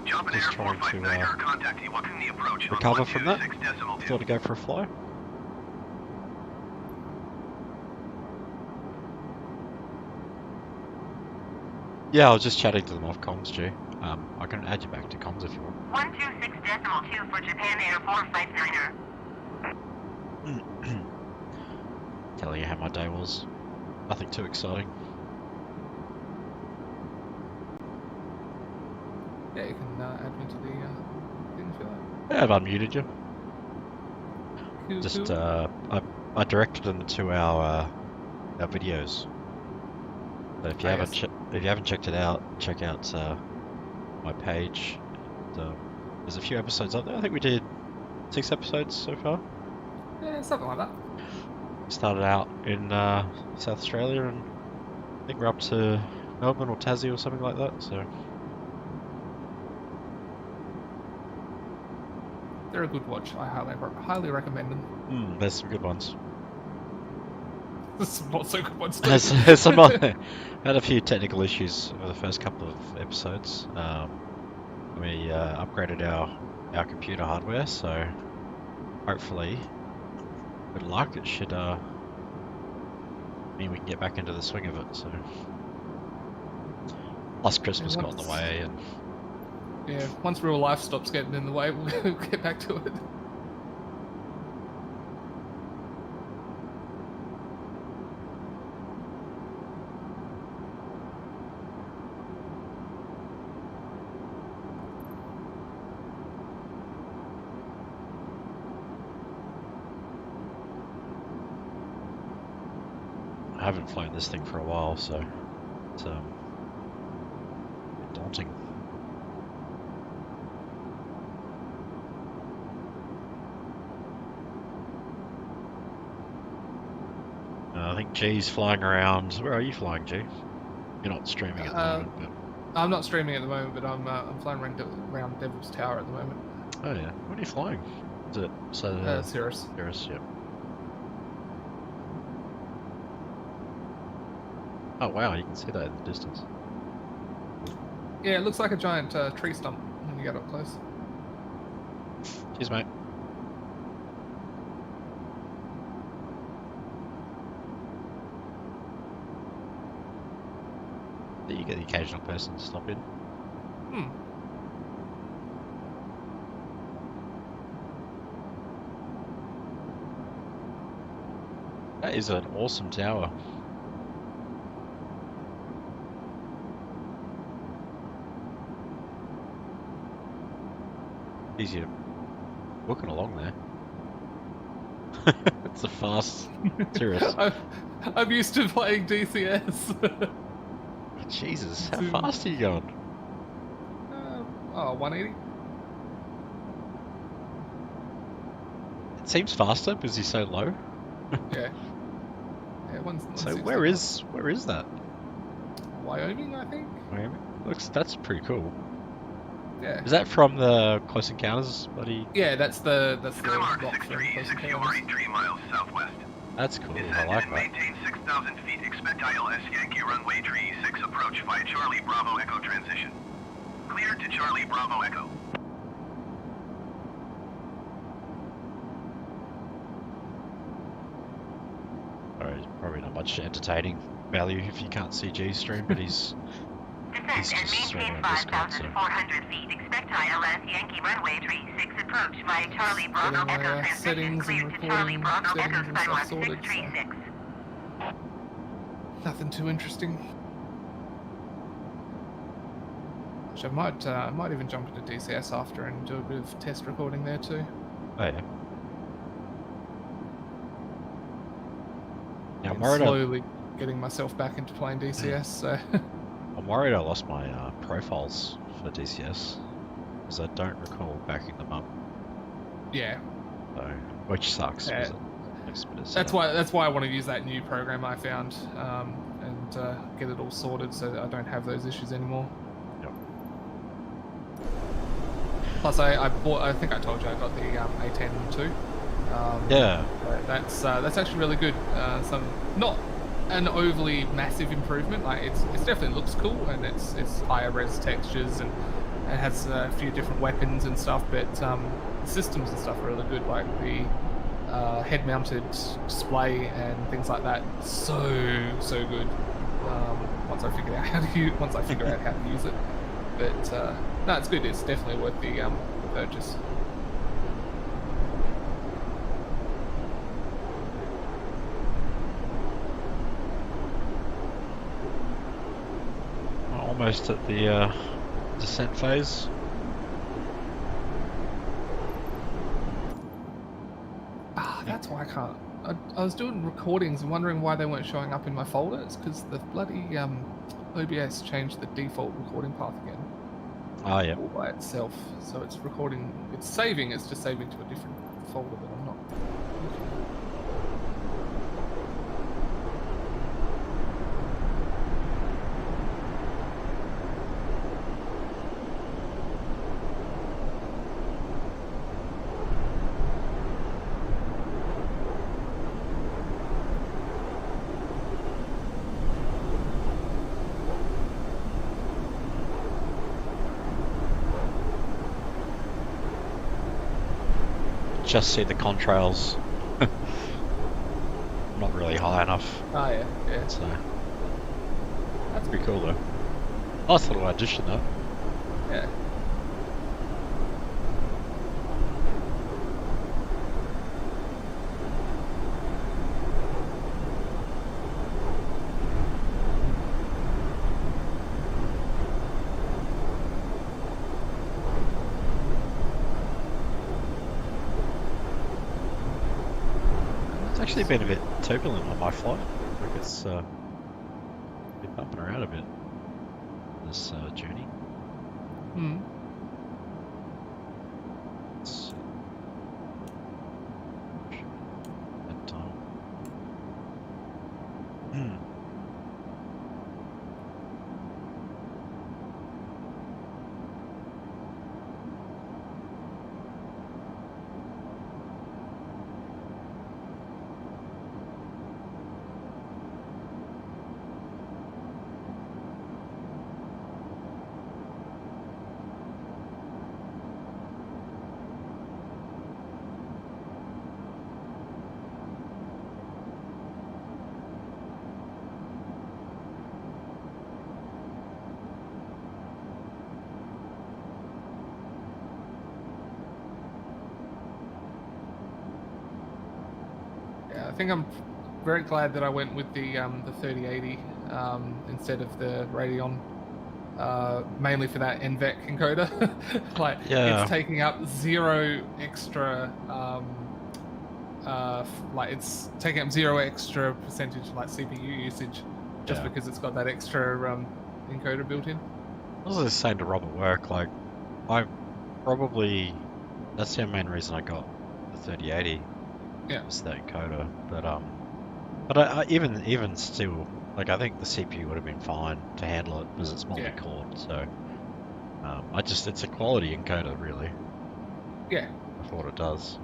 Air just trying to 459er, contact Iwakuni approach on recover from that. 126.2. Thought I'd go for a fly. Yeah, I was just chatting to them off comms, G. I can add you back to comms if you want. 126.2 for Japan Air 459er. Telling you how my day was. Nothing too exciting. Yeah, you can add me to the thing if you like. Yeah, I've unmuted you. Cool, Just cool. I directed them to our videos. So if you Yes. haven't checked it out, check out my page. There's a few episodes up there. I think we did 6 episodes so far. Yeah, something like that. Started out in South Australia, and I think we're up to Melbourne or Tassie or something like that. So They're a good watch. I highly recommend them. there's some good ones. There's some not so good ones too. There's some other, had a few technical issues over the first couple of episodes. We upgraded our computer hardware, so hopefully, good luck, it should mean we can get back into the swing of it. So plus Christmas got in the way, and Yeah, once real life stops getting in the way, we'll get back to it. I haven't flown this thing for a while, so it's a bit daunting. I think G's flying around. Where are you flying, G? You're not streaming at the moment, but... I'm not streaming at the moment, but I'm flying around Devil's Tower at the moment. Oh yeah, what are you flying? Is it Cirrus. Cirrus, yep. Oh wow, you can see that in the distance. Yeah, it looks like a giant tree stump when you get up close. Cheers, mate. You get the occasional person to stop in. Hmm. That is an awesome tower. Easier walking along there. It's a fast tourist. I'm used to playing DCS. Jesus, how fast are you going? 180. It seems faster because he's so low. Yeah. Yeah, So where is that? Wyoming, I think. Wyoming? That's pretty cool. Yeah. Is that from the Close Encounters, buddy? Yeah, that's the Skymark rock from 63, Close 60 Encounters. over 83 miles southwest. That's cool. I Descend like and that. maintain 6,000 feet. Expect ILS Yankee runway tree 6 approach via Charlie Bravo Echo transition. Cleared to Charlie Bravo Echo. Probably not much entertaining value if you can't see G stream, but he's Descend and just straight maintain on Discord, so. 5,400 feet. Expect ILS Yankee runway tree 6 approach via Charlie Bravo Getting my, Echo transition. settings and Cleared to Charlie recording Bravo Echo settings and stuff Skymark sorted, so. 636. Nothing too interesting. Which I might even jump into DCS after and do a bit of test recording there too. Oh yeah. Yeah, I'm I'm worried. slowly getting myself back into playing DCS, so. I'm worried I lost my profiles for DCS because I don't recall backing them up. Yeah. So, which sucks. Yeah. 'Cause it makes a bit of That's setup. why I want to use that new program I found and get it all sorted so that I don't have those issues anymore. Yep. Plus, I bought. I think I told you I got the A10 too. Yeah. That's actually really good. Not an overly massive improvement. Like it's definitely looks cool and it's higher res textures and it has a few different weapons and stuff. But the systems and stuff are really good. Like the head-mounted display and things like that. So good. Once I figure out how to use it. But no, it's good. It's definitely worth the purchase. Almost at the descent phase. That's why I can't. I was doing recordings and wondering why they weren't showing up in my folder. It's because the bloody OBS changed the default recording path again. Oh yeah. All by itself. So it's recording, it's saving, it's just saving to a different folder that I'm not looking at. Just see the contrails. Not really high enough. Ah, yeah. So that's pretty cool though. Nice little addition though. Yeah. It's actually been a bit turbulent on my flight. Like it's been bumping around a bit this journey. Hmm. It's that time. think I'm very glad that I went with the 3080 instead of the Radeon. Mainly for that NVEC encoder. Like, Yeah. it's taking up zero extra it's taking up zero extra percentage like CPU usage just Yeah. because it's got that extra encoder built in. I was just saying to Rob at work, like, that's the main reason I got the 3080. Yeah. Was that encoder, but I even still, like, I think the CPU would have been fine to handle it because it's multi-core, so it's a quality encoder really. Yeah. For what it does.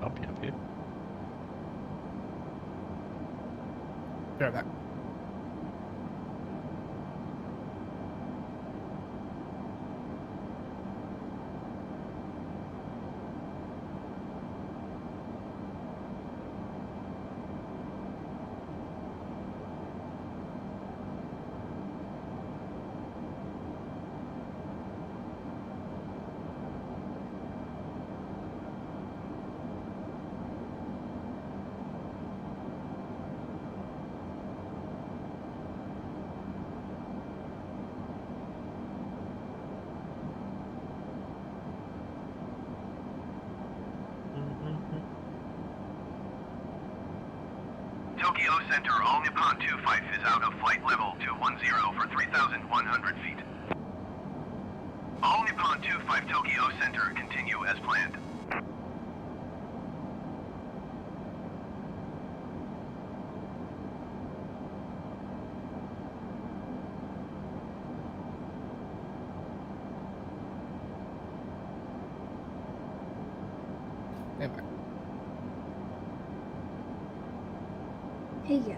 Up here. Be right back. Tokyo Center, All Nippon 25 is out of flight level 210 for 3,100 feet. All Nippon 25 Tokyo Center, continue as planned. Hey guys.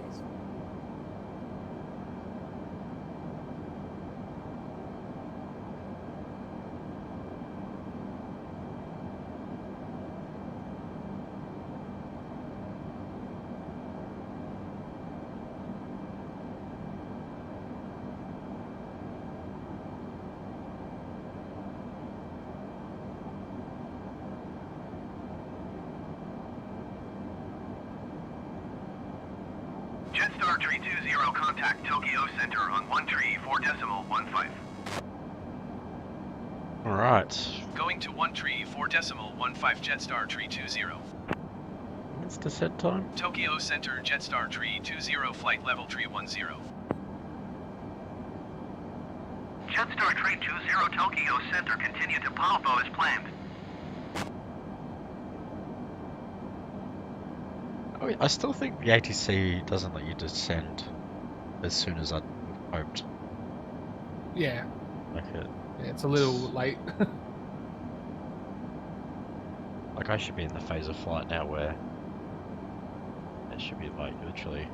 Jetstar Tree 20, contact Tokyo Center on 134.15. Alright. Going to 134.15 Jetstar Tree 20. It's descent time. Tokyo Center Jetstar Tree 20 flight level 310. Jetstar Tree 20 Tokyo Center, continue to Palpo as planned. I still think the ATC doesn't let you descend as soon as I'd hoped. Yeah. Like it's a little late. Like, I should be in the phase of flight now where it should be like literally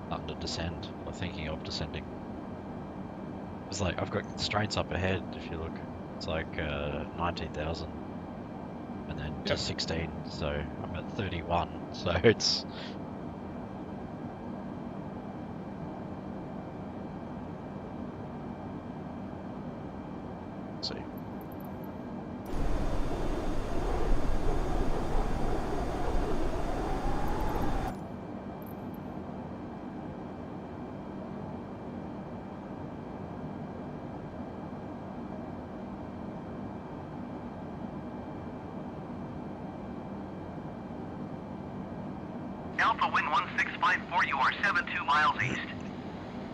starting to descend, or thinking of descending. It's like I've got constraints up ahead. If you look, it's like 19,000, and then to 16. So I'm at 31. So it's see. Alpha Wind 1654, you are 72 miles east.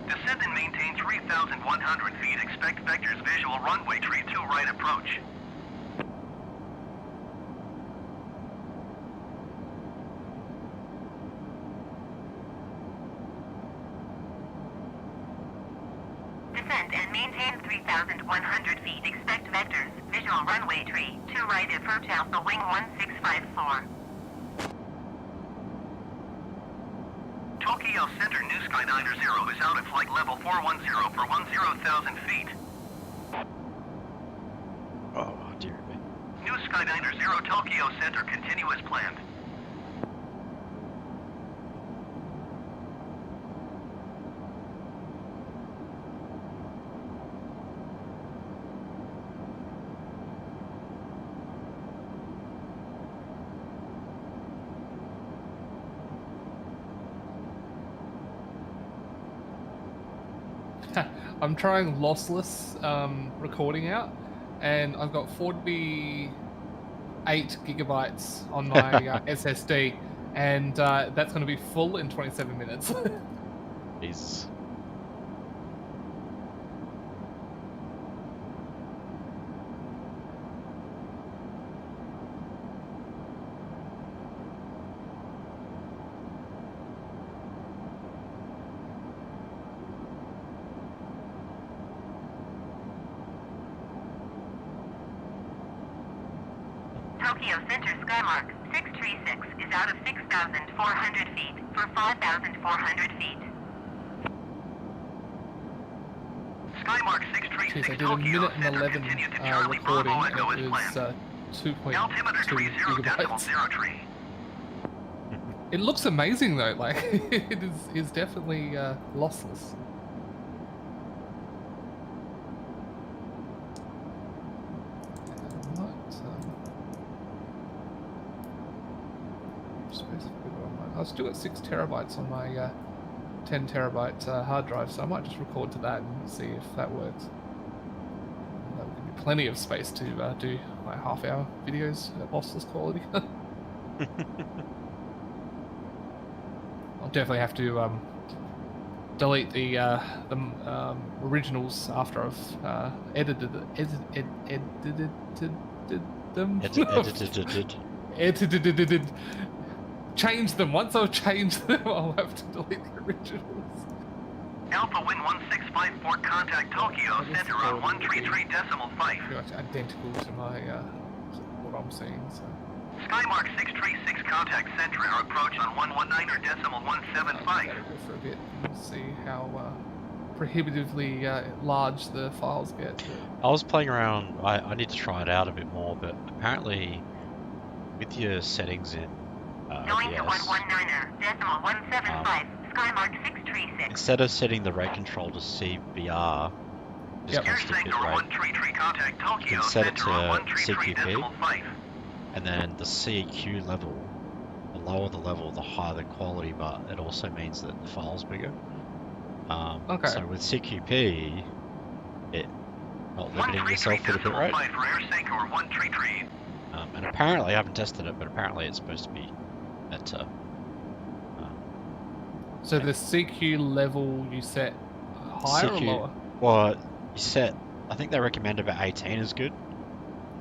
Descend and maintain 3,100 feet. Expect vectors visual runway tree 2 right approach. Descend and maintain 3,100 feet. Expect vectors. Visual runway tree. 2 right approach Alpha Wing 1654. Tokyo Center New Skyliner 0 is out at flight level 410 for 10,000 feet. Oh, dear me. New Skyliner 0 Tokyo Center continue as planned. I'm trying lossless recording out, and I've got 48 gigabytes on my SSD, and that's going to be full in 27 minutes. Jesus. Tokyo Center Skymark 636 is out of 6,400 feet for 5,400 feet. Skymark Jeez, 636 I did a Tokyo minute and Center 11 continue to Charlie recording, Bravo and Echo as it was planned. 2.2 Altimeter tree 0 decimal gigabytes. 0 tree. It looks amazing though, like it is definitely lossless. I've still got 6 terabytes on my 10 terabyte hard drive, so I might just record to that and see if that works. That would give me plenty of space to do like half-hour videos at lossless quality. I'll definitely have to delete the originals after I've edited them. Edited. Change them. Once I've changed them, I'll have to delete the originals. Alpha Wind 1654 contact Tokyo Center on 133.5. Pretty much identical to my what I'm seeing. So. Skymark 636 contact Center approach on 119.175. Gotta go for a bit and see how prohibitively large the files get. I was playing around, I need to try it out a bit more, but apparently with your settings in Going to OBS, 119.175. Skymark 636. instead of setting the rate control to CBR, just constant bit rate, Contact you Tokyo can set it Center on to CQP, 133.5. and then the CEQ level, the lower the level, the higher the quality, but it also means that the file's bigger. Okay. So with CQP, it not limiting yourself with a bit rate. And apparently, I haven't tested it, but apparently it's supposed to be better. So the CQ level you set higher or lower? Well, you set, I think they recommend about 18 is good.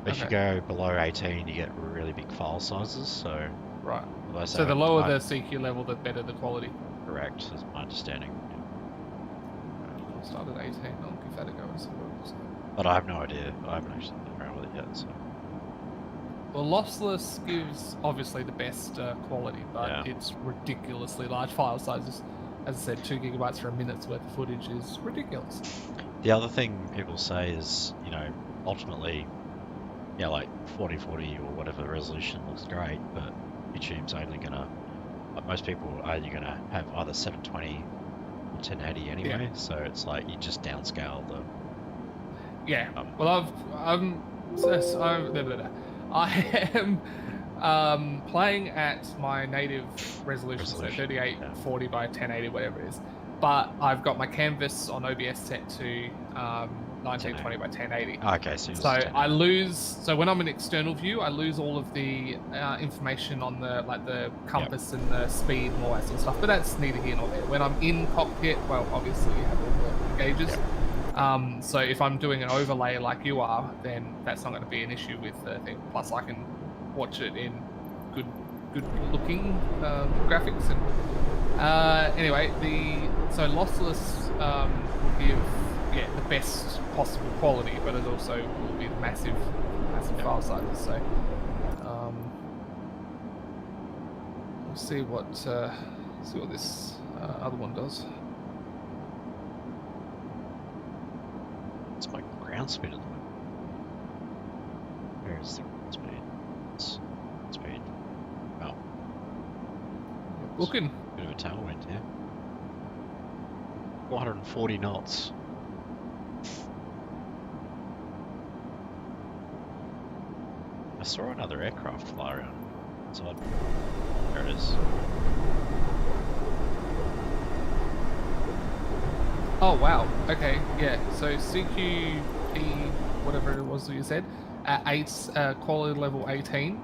But if you Okay. go below 18, you get really big file sizes, so... Right. although So the lower I- the CQ level, the better the quality. Correct, is my understanding. I'll start at 18. I'll give that a go and see what it looks like. But I have no idea. I haven't actually played around with it yet, so... Well, lossless gives obviously the best quality, but Yeah. it's ridiculously large file sizes. As I said, 2 gigabytes for a minute's worth of footage is ridiculous. The other thing people say is, you know, ultimately, yeah, like 4040 or whatever resolution looks great, but YouTube's only gonna, like most people are only gonna have either 720 or 1080 anyway, so it's like you just downscale the... Yeah. Well, I am playing at my native resolution, so 3840 by 1080, whatever it is. But I've got my canvas on OBS set to 1920 by 1080. Okay, so, So I lose. So when I'm in external view, I lose all of the information on the compass and the speed and all that sort of stuff. But that's neither here nor there. When I'm in cockpit, well, obviously you have all the gauges. So if I'm doing an overlay like you are, then that's not going to be an issue with the thing. Plus, I can watch it in good looking graphics. And anyway, so lossless will give the best possible quality, but it also will be massive file sizes. So we'll see what this other one does. It's my ground speed at the moment. Where's the ground speed? It's speed. Oh. Looking. Bit of a tailwind here. 440 knots. I saw another aircraft fly around outside. There it is. Oh wow. Okay. Yeah. So CQP, whatever it was that you said, at quality level 18,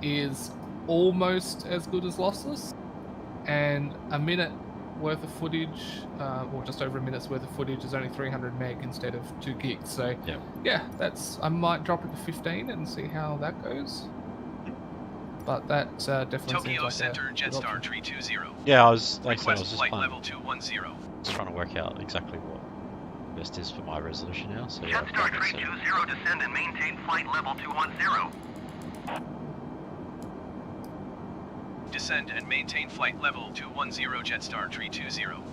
is almost as good as lossless, and a minute worth of footage, or just over a minute's worth of footage, is only 300 meg instead of 2 gigs. So yeah, I might drop it to 15 and see how that goes. But that definitely Tokyo seems like Center Jetstar 320. Yeah, I was just Request flight playing. level 210. Just trying to work out exactly what best is for my resolution now. So yeah, Jetstar 320, descend and maintain flight level 210. Descend and maintain flight level 210 Jetstar 320.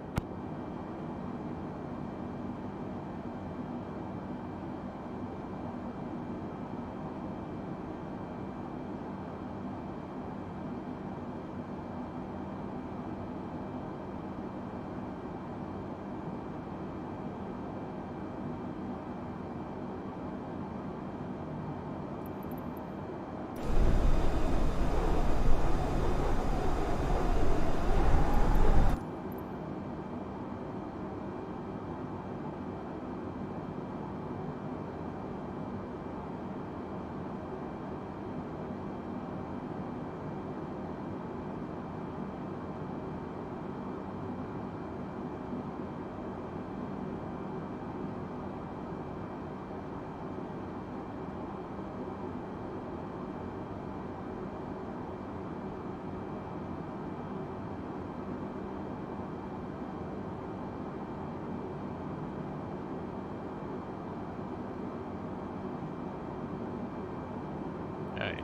Okay.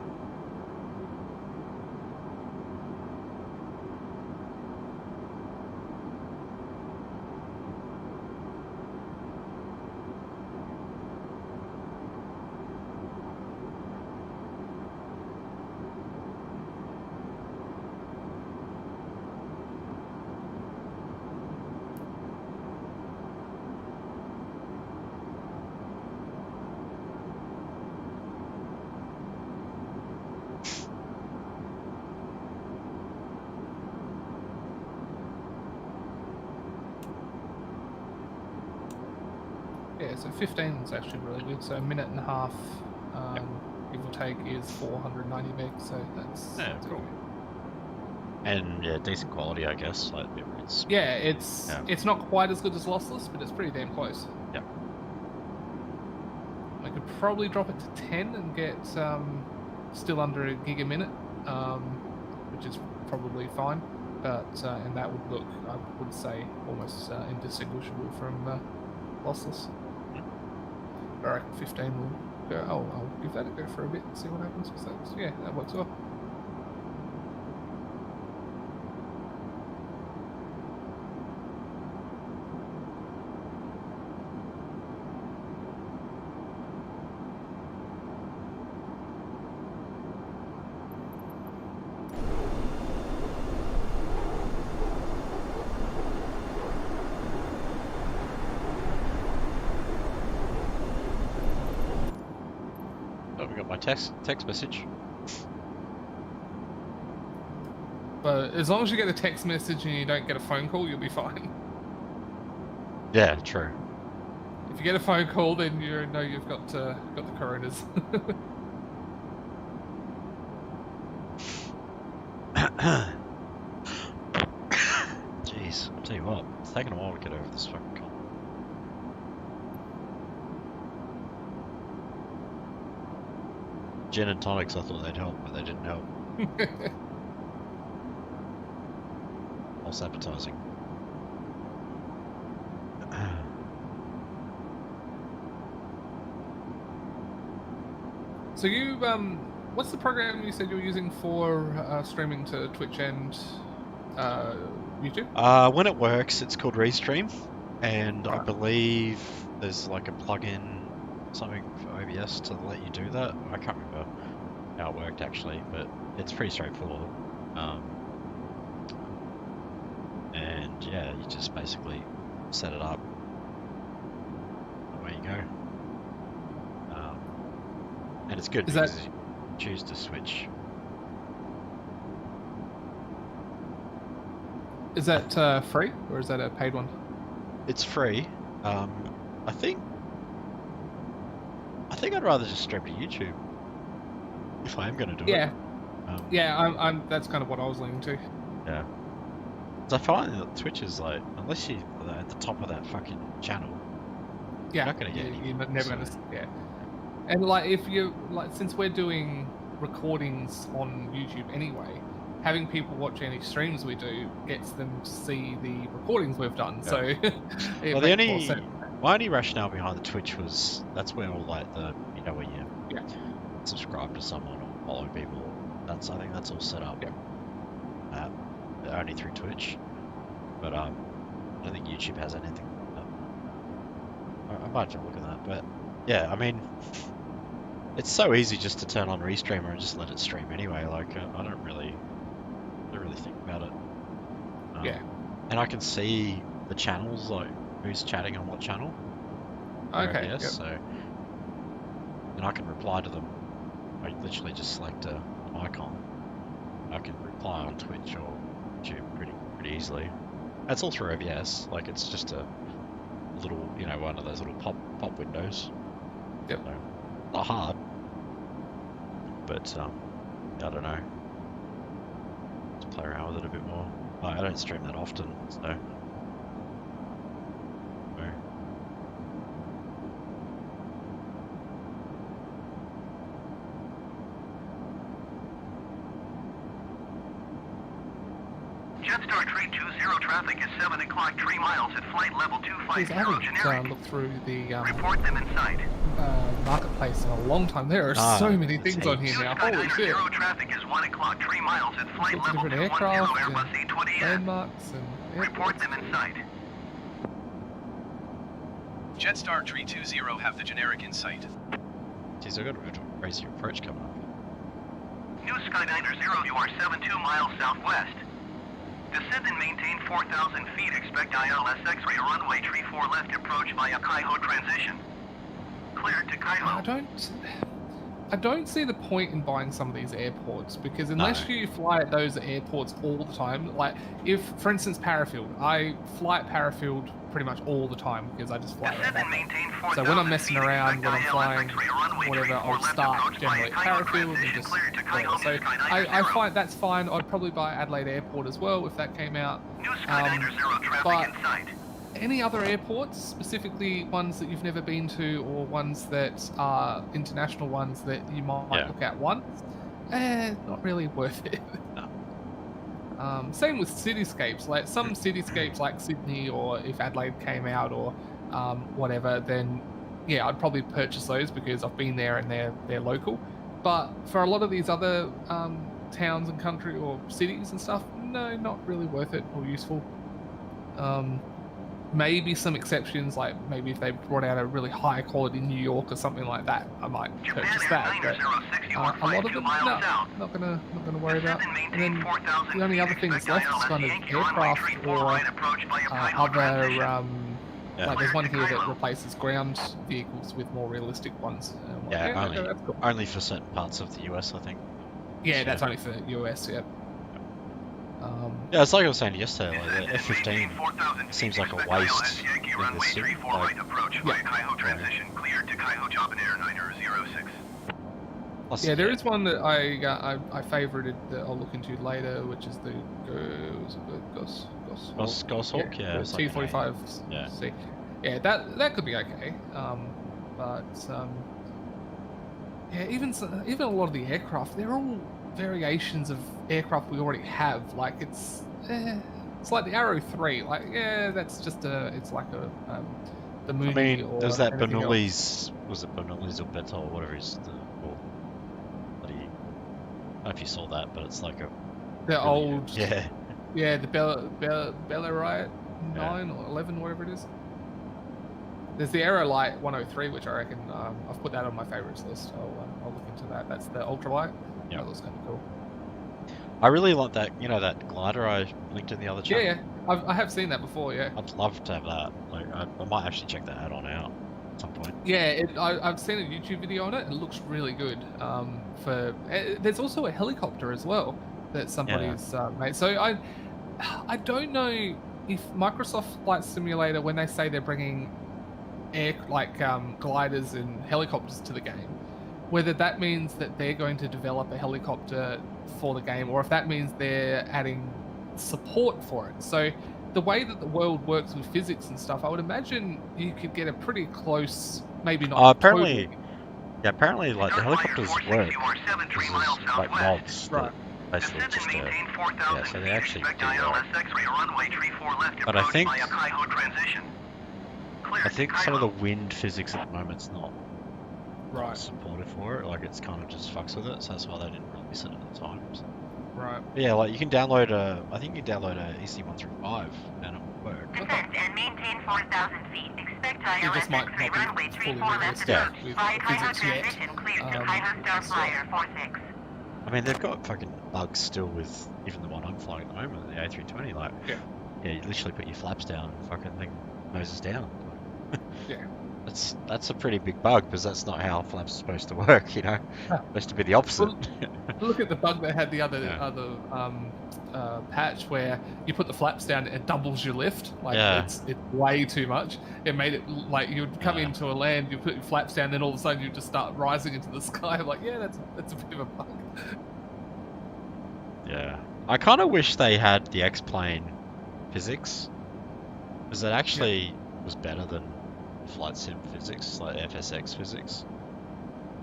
Yeah, so 15 is actually really good. So a minute and a half, give or take, is 490 meg. So that's cool. Okay. And yeah, decent quality, I guess. Like it's it's not quite as good as lossless, but it's pretty damn close. Yeah. I could probably drop it to 10 and get still under a gig a minute, which is probably fine. But and that would look, I would say, almost indistinguishable from lossless. But I reckon 15 will go. Oh, I'll give that a go for a bit and see what happens. Because that works well. Oh, we got my text message. But as long as you get a text message and you don't get a phone call, you'll be fine. Yeah, true. If you get a phone call, then you know you've got the coronas. Jeez, I'll tell you what, it's taken a while to get over this fucking cold. Gin and tonics, I thought they'd help, but they didn't help. False advertising. So you, what's the program you said you were using for streaming to Twitch and YouTube? When it works, it's called Restream, and I Right. believe there's like a plugin, something for OBS to let you do that. I can't remember how it worked actually, but it's pretty straightforward. And yeah, you just basically set it up. Away you go. And it's good Is because that- you choose to switch. Is that free or is that a paid one? It's free. I think I'd rather just stream to YouTube if I am going to do Yeah, it. yeah. I'm. That's kind of what I was leaning to. Yeah. 'Cause I find that Twitch is like, unless you're at the top of that fucking channel, Yeah, you're not going to get any. You're never so- gonna. Yeah. And like, if you like, since we're doing recordings on YouTube anyway, having people watch any streams we do gets them to see the recordings we've done. So, it Well, the makes more only sense. my only rationale behind the Twitch was that's where all like the where you Yeah. subscribe to someone or follow people. I think that's all set up. Yeah. Only through Twitch, but I don't think YouTube has anything. I might have to look at that, but yeah, I mean, it's so easy just to turn on Restreamer and just let it stream anyway. Like I don't really think about it. Yeah. And I can see the channels, like who's chatting on what channel. Okay. Yes, Yep. so and I can reply to them. I literally just select an icon. I can reply on Twitch or YouTube pretty easily. That's all through OBS. Like it's just a little, one of those little pop windows. Yep. So, not hard, but I don't know. Let's play around with it a bit more. I don't stream that often, so. No. Jetstar 320 traffic is 7 o'clock, 3 miles at flight level Please, 250 I haven't generic. looked through the Report them in sight. marketplace in a long time. There are so many it's things on heaps. here now. Holy Skyliner shit! 0 traffic is 1 o'clock, 3 miles at flight Lots of level different 210 aircraft Airbus and A20F. landmarks and Report airports. them in sight. Jetstar 320 have the generic in sight. Jeez, I've got to raise your approach coming up. New Skyliner 0, you are 72 miles southwest. Descend and maintain 4,000 feet. Expect ILS X-ray runway 34 left approach via Kaiho transition. Cleared to Kaiho. I don't see the point in buying some of these airports because unless you fly at those airports all the time, like if, for instance, Parafield, I fly at Parafield pretty much all the time because I just fly right Descend and back. maintain So 4,000 when I'm messing feet, around, when I'm expect flying, ILS X-ray runway whatever, 34 I'll left start approach generally at via Kaiho Parafield and transition. just Cleared to go. Kaiho, So Skyliner I 0. find that's fine. I'd probably buy Adelaide Airport as well if that came out. New Skyliner 0 but traffic in sight. any other airports, specifically ones that you've never been to or ones that are international ones that you might look at once, not really worth it. Same with cityscapes, like some cityscapes like Sydney, or if Adelaide came out or whatever, then yeah, I'd probably purchase those because I've been there and they're local. But for a lot of these other towns and country or cities and stuff, no, not really worth it or useful. Maybe some exceptions, like maybe if they brought out a really high quality New York or something like that, I might purchase that. But a lot of them, no, not gonna worry about. And then the only other thing that's left is kind of aircraft or other. Like there's one here that replaces ground vehicles with more realistic ones. That's cool. Only for certain parts of the US, I think. Yeah, that's only for the US. Yeah. Yeah, it's like I was saying yesterday, like the F-15 seems like a waste in this sim. Like, approach via Kaiho transition, cleared to Kaiho Job and Air 906. plus, Yeah, there is one that I favorited that I'll look into later, which is the Goshawk, yeah, it's like an T-45. yeah. C. Yeah, that could be okay. But yeah, even a lot of the aircraft, they're all variations of aircraft we already have. Like it's like the Arrow 3. Like that's just it's like the Mooney. I mean, or there's that anything else. Bernoulli's, was it Bernoulli's or Beto or whatever is the, or bloody, I don't know if you saw that, but it's like a The really, old yeah, the Bella Riot 9 or 11, whatever it is. There's the Aerolite 103, which I reckon I've put that on my favorites list. I'll look into that. That's the ultralight. Yep. That looks kind of cool. I really like that, you know, that glider I linked in the other channel. Yeah. I have seen that before. Yeah. I'd love to have that. Like, I might actually check that add-on out at some point. Yeah, I've seen a YouTube video on it. It looks really good. There's also a helicopter as well that somebody's made. So I don't know if Microsoft Flight Simulator, when they say they're bringing gliders and helicopters to the game, whether that means that they're going to develop a helicopter for the game, or if that means they're adding support for it. So the way that the world works with physics and stuff, I would imagine you could get a pretty close, maybe not. Apparently, totally. Yeah, apparently, like the helicopters work. This is like mods, Right. that basically just yeah, so they actually do work. But I think some of the wind physics at the moment's not supportive for it. Like it's kind of just fucks with it, so that's why they didn't release it at the time. So. Right. But yeah, like you can download I think you can download a EC135 and it'll work. Descend and maintain 4,000 feet. Expect ILS might not X-ray be runway fully 34 left realistic approach. with Via Kaiho physics yet. transition cleared to Kaiho Star Flyer 46. I mean, they've got fucking bugs still with even the one I'm flying at the moment, the A320. Like, yeah, you literally put your flaps down and fucking thing noses down. Yeah. That's a pretty big bug because that's not how flaps are supposed to work, you know. It's supposed to be the opposite. Well, look at the bug that had the other patch where you put the flaps down and it doubles your lift. Like it's way too much. It made it like you'd come into a land, you put your flaps down, then all of a sudden you just start rising into the sky. I'm like, yeah, that's a bit of a bug. Yeah, I kind of wish they had the X-plane physics because it actually was better than flight sim physics, like FSX physics.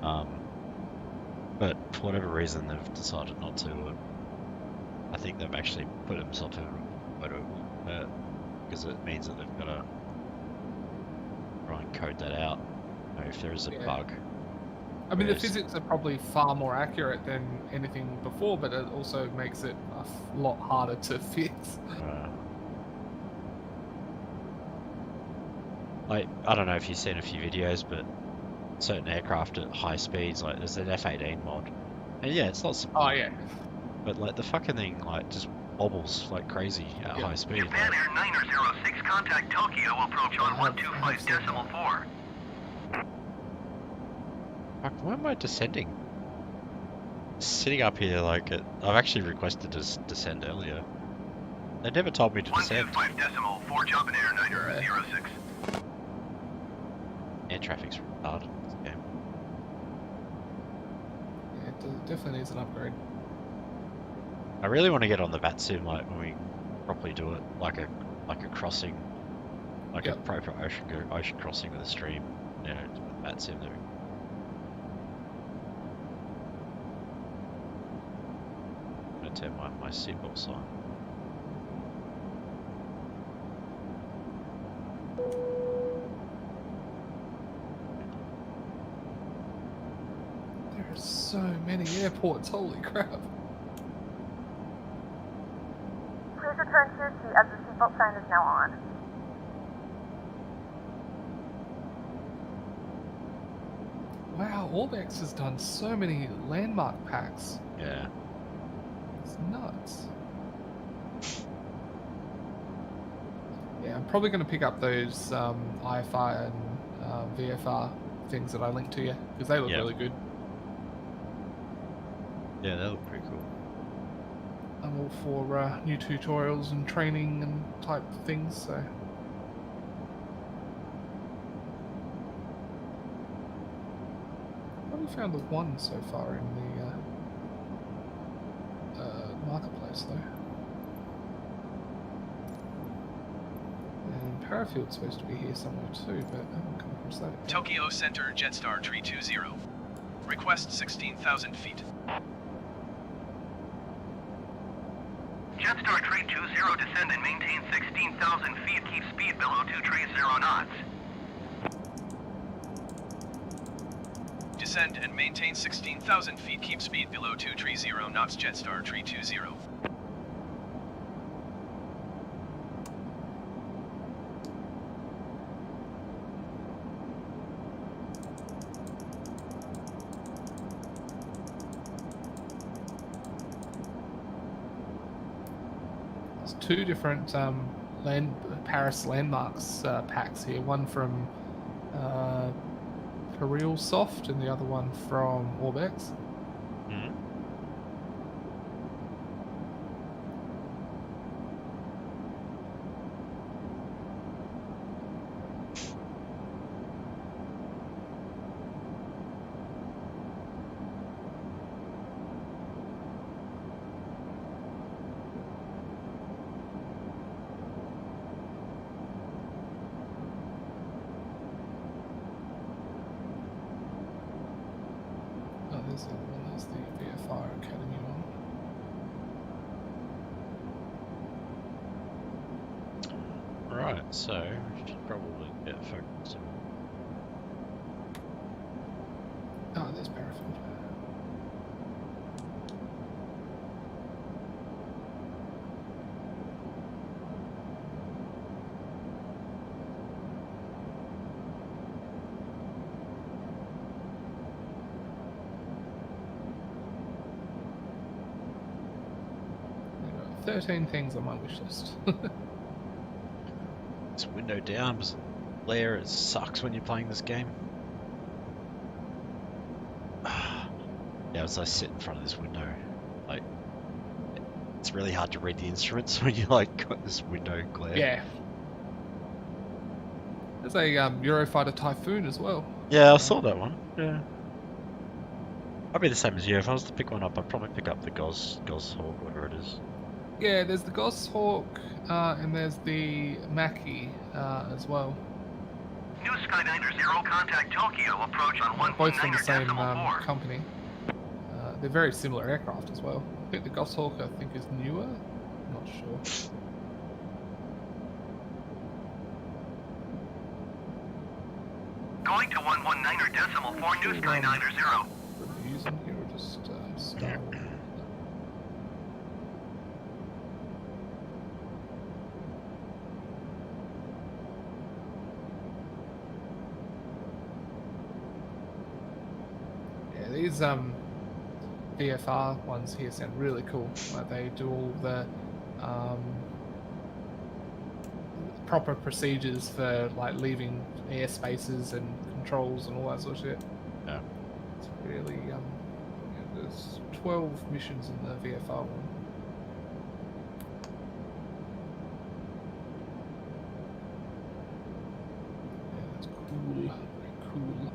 But for whatever reason, they've decided not to. I think they've actually put themselves in a bit of because it means that they've got to try and code that out if there is a bug. I mean, the physics are probably far more accurate than anything before, but it also makes it a lot harder to fix. Like, I don't know if you've seen a few videos, but certain aircraft at high speeds, like there's an F-18 mod, and yeah, it's not supported. Oh, yeah. But like the fucking thing, like just wobbles like crazy at high speed. Japan Air 906, contact Tokyo approach on 125.4. Fuck, why am I descending? Sitting up here like I've actually requested to descend earlier. They never told me to descend. 125.4, Japan Air 906. Air traffic's retarded in this game. Yeah, it definitely needs an upgrade. I really want to get on the VAT sim like when we properly do it, like a crossing, like a proper ocean crossing with a stream. You know, with VAT sim there. I'm gonna turn my seatbelt sign. There are so many airports, holy crap. Please return to your seat as the seatbelt sign is now on. Wow, Orbex has done so many landmark packs. Yeah. It's nuts. Yeah, I'm probably going to pick up those IFR and VFR things that I linked to you, because they look really good. Yeah, they look pretty cool. I'm all for new tutorials and training and type things, so. I've only found the one so far in the marketplace, though. And Parafield's supposed to be here somewhere too, but I haven't come across that yet. Tokyo Center Jetstar Tree 20. Request 16,000 feet. Jetstar Tree 20, descend and maintain 16,000 feet. Keep speed below 230 knots. Descend and maintain 16,000 feet. Keep speed below 230 knots. Jetstar Tree 20. There's two different Paris landmarks packs here. One from Real Soft and the other one from Orbex. Hmm. Oh, there's the other one. There's the VFR Academy one. Right, so we should probably get focused. Oh, there's Parafield. There are 13 things on my wish list. It's window down because glare, it sucks when you're playing this game. Yeah, as I sit in front of this window, like, it's really hard to read the instruments when you like got this window glare. Yeah. There's a Eurofighter Typhoon as well. Yeah, I saw that one. Yeah. I'd be the same as you. If I was to pick one up, I'd probably pick up the Goshawk, whatever it is. Yeah, there's the Goshawk and there's the Mackie as well. New Skyliner 0, contact Tokyo. Approach on Both from the 1.9 same decimal 4. company. They're very similar aircraft as well. I think the Goshawk is newer. I'm not sure. Going to 119 decimal 4, New Skyliner 0. Reviews in here or just Star Wars? Yeah, these VFR ones here sound really cool. Like they do all the proper procedures for like leaving airspaces and controls and all that sort of shit. Yeah. It's really yeah, there's 12 missions in the VFR one. Yeah, that's cool. Very cool.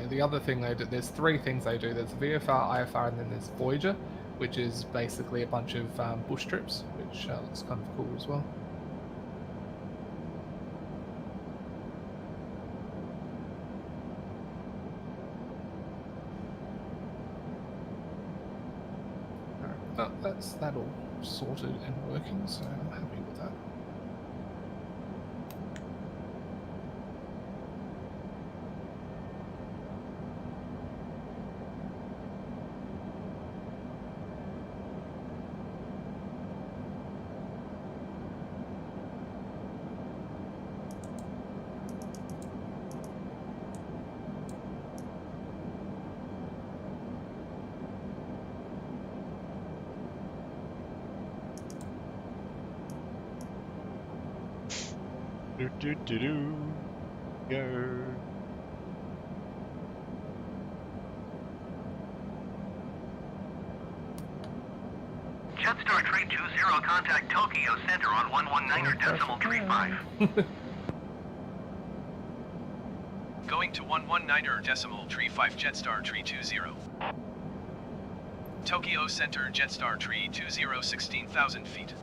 The other thing they do, there's three things they do. There's VFR, IFR, and then there's Voyager, which is basically a bunch of bush trips, which looks kind of cool as well. Alright, well, that's that all sorted and working, so I'm happy with that. Do do do do. Go. Jetstar Trade 20, contact Tokyo Center on 119.35. Going to 119.35 Jetstar Tree 20. Tokyo Center Jetstar Tree 20, 16,000 feet.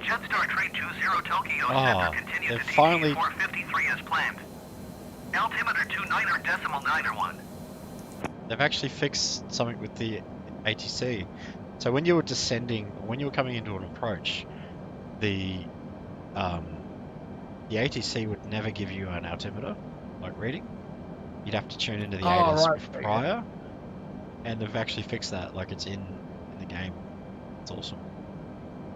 Jetstar Trade 20 Tokyo Ah, Center continues they've to TG finally- 453 as planned. Altimeter 29.901. They've actually fixed something with the ATC. So when you were descending, when you were coming into an approach, the ATC would never give you an altimeter, like reading. You'd have to tune into the ATIS right. prior, and they've actually fixed that. Like it's in the game. It's awesome.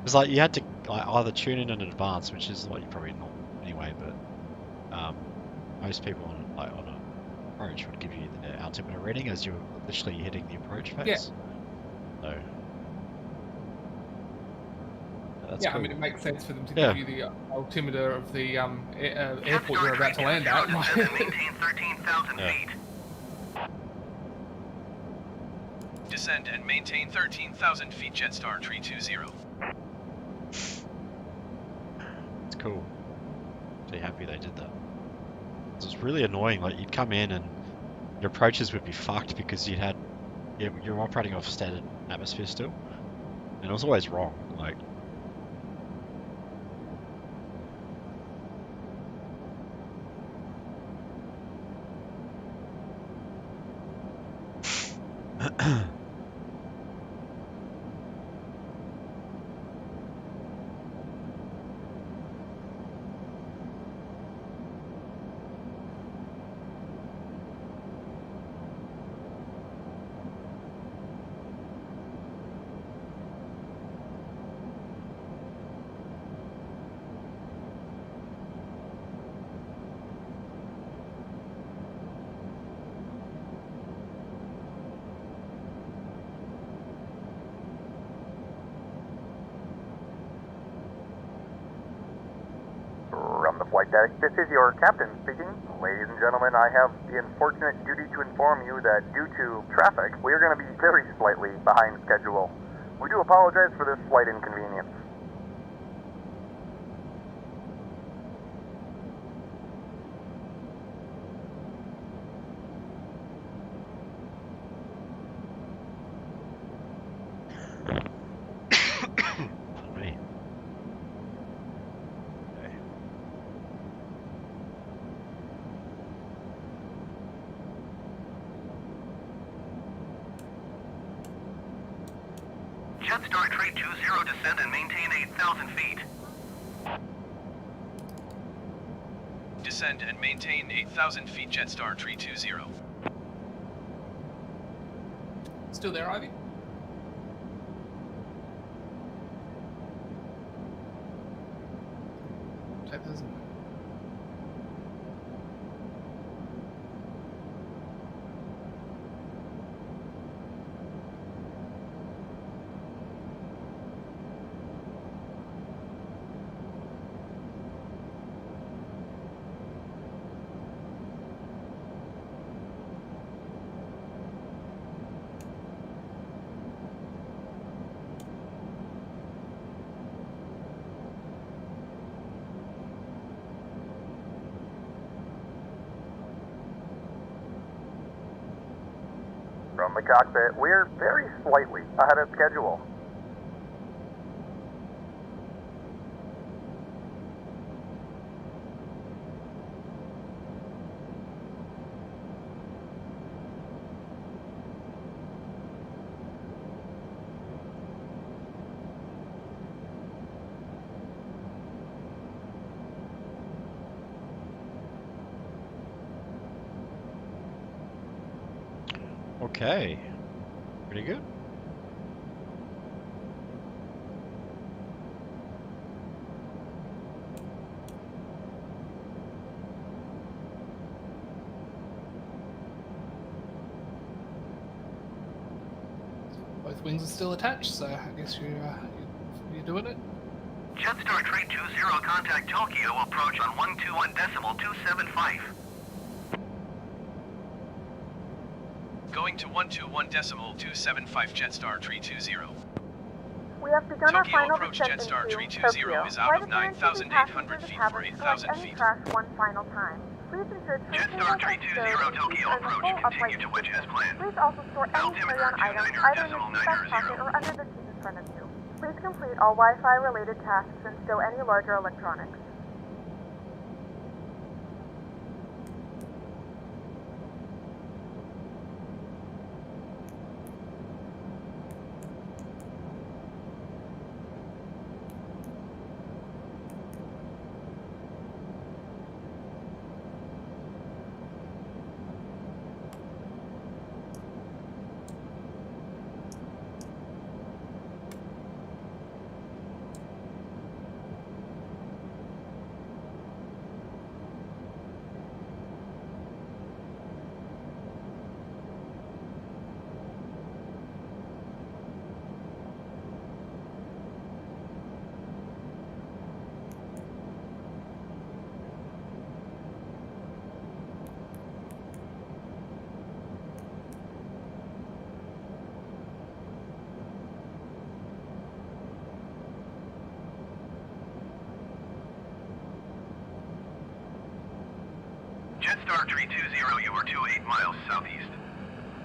It's like you had to like either tune in advance, which is what you probably not anyway, but most people on an approach would give you the altimeter reading as you're literally hitting the approach phase. Yeah. So that's Yeah, cool. I mean, it makes sense for them to Yeah. give you the altimeter of the airport you're about to land at. Maintain 13,000 Yeah. feet. Descend and maintain 13,000 feet Jetstar Tree 20. It's cool. So happy they did that. It was really annoying. Like you'd come in and your approaches would be fucked because you're operating off standard atmosphere still, and it was always wrong. Like. From the flight deck, this is your captain speaking. Ladies and gentlemen, I have the unfortunate duty to inform you that due to traffic, we are going to be very slightly behind schedule. We do apologize for this slight inconvenience. Pardon me. Okay. Jetstar Trade 20, descend and maintain 8,000 feet. Descend and maintain 8,000 feet Jetstar Tree 20. Still there, Ivy? That doesn't. From the cockpit, we're very slightly ahead of schedule. Okay. Pretty good. Both wings are still attached, so I guess you're doing it. Jetstar Tree 20, contact Tokyo, approach on 121.275. Going to 121.275 Jetstar Tree 20. We have begun our Tokyo final approach descent Jetstar into Tree 20 Tokyo. is out Flight of attendants will be 9,800 passing feet through for the cabin to select 8,000 any feet. trash one final time. Please ensure tray Jetstar tables Tree are stowed 20, and Tokyo seats are in the approach. full upright Continue to wedge as position. planned. Please also store any Altimeter carry-on items 29er either in the seat back 0.0. pocket or under the seat in front of you. Please complete all Wi-Fi related tasks and stow any larger electronics. Jetstar Tree 20, you are 28 miles southeast.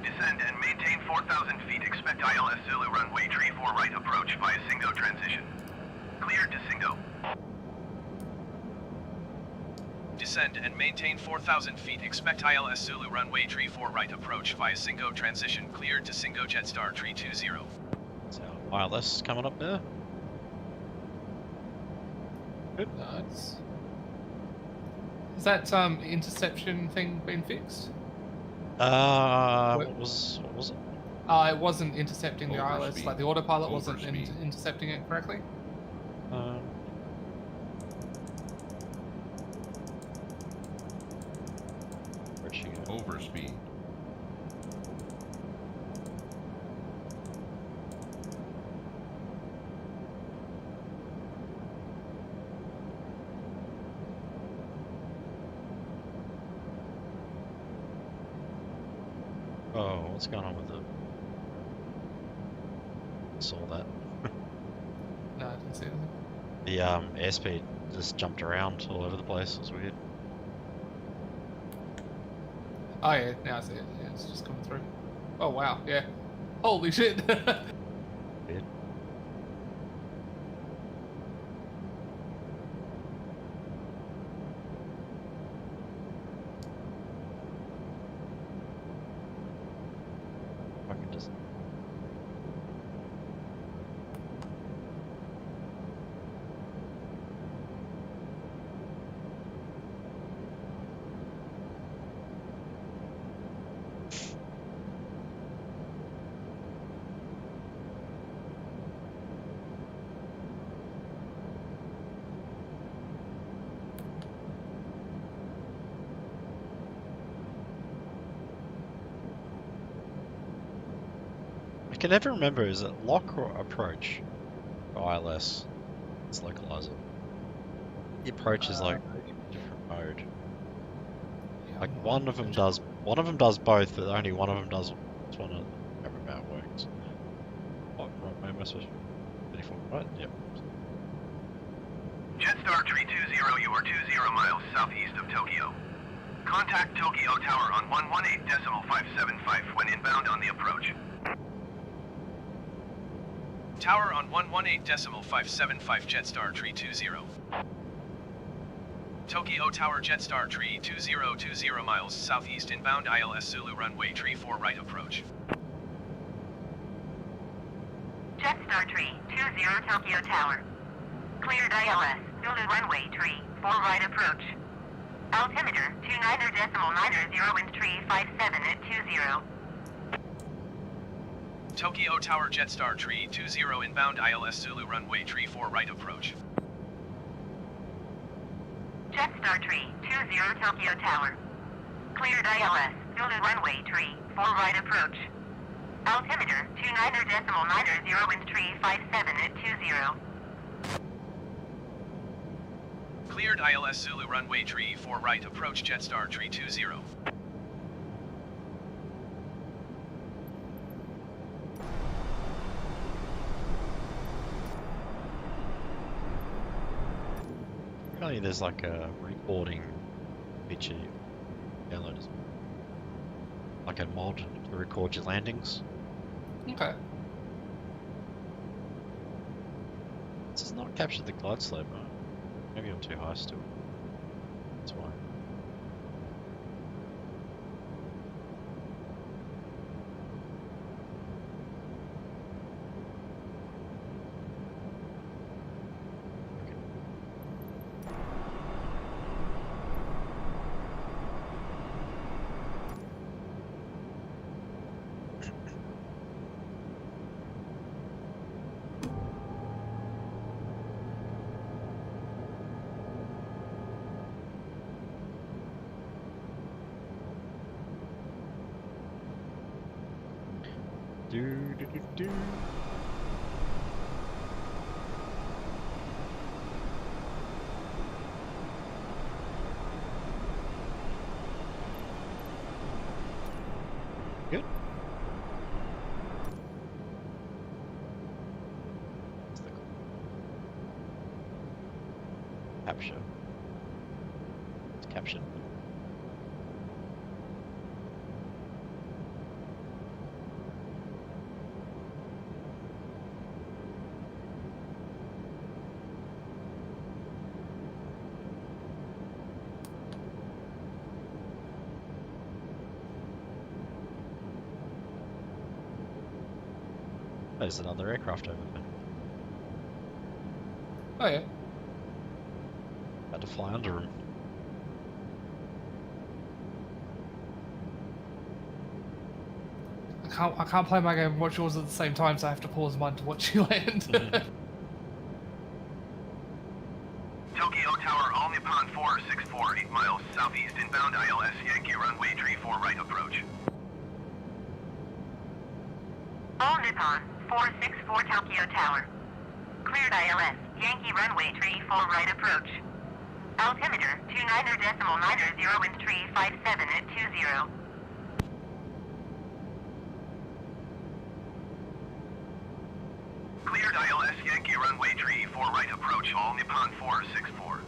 Descend and maintain 4,000 feet. Expect ILS Zulu runway tree 4 right approach via Singo transition. Cleared to Singo. Descend and maintain 4,000 feet. Expect ILS Zulu runway tree 4 right approach via Singo transition. Cleared to Singo Jetstar Tree 20. So ILS coming up there. Good. Nice. Has that interception thing been fixed? What was it? It wasn't intercepting the ILS, Overspeed. like the autopilot wasn't Overspeed. intercepting it correctly? Where'd she go? Overspeed. Oh, what's going on with it? Saw that. No, I didn't see anything. The airspeed just jumped around all over the place. It was weird. Oh yeah, now I see it. Yeah, it's just coming through. Oh wow, yeah. Holy shit. Weird. I can just. I can never remember, is it lock or approach for ILS? Let's localize it. The approach is like a different mode. Like one of them does both, but only one of them does one of every how it works. What right, MSFS 24, right? Yep. Jetstar Tree 20, you are 20 miles southeast of Tokyo. Contact Tokyo Tower on 118.575 when inbound on the approach. Tower on 118.575 Jetstar Tree 20. Tokyo Tower Jetstar Tree 20 miles southeast inbound ILS Zulu runway tree 4 right approach. Jetstar Tree 20 Tokyo Tower. Cleared ILS Zulu runway tree 4 right approach. Altimeter 29.90 wind tree 57 at 20. Tokyo Tower Jetstar Tree 20 inbound ILS Zulu runway tree 4 right approach. Jetstar Tree 20 Tokyo Tower. Cleared ILS Zulu runway tree 4 right approach. Altimeter 29.90 wind tree 57 at 20. Cleared ILS Zulu runway tree 4 right, approach Jetstar tree 20. Apparently there's like a recording feature you download as like a mod to record your landings. Okay. This does not capture the glide slope. Oh, maybe I'm too high still. That's why. Do. Good. What's the capture? It's caption. There's another aircraft over there. Oh yeah. Had to fly under him. I can't play my game and watch yours at the same time, so I have to pause mine to watch you land. Tokyo Tower, All Nippon 464, 8 miles southeast, inbound ILS Yankee runway tree 4 right approach. All Nippon 464 Tokyo Tower. Cleared ILS Yankee runway tree 4 right approach. Altimeter 29.90, wind tree 57 at 20. Cleared ILS Yankee runway tree 4 right approach, All Nippon 464.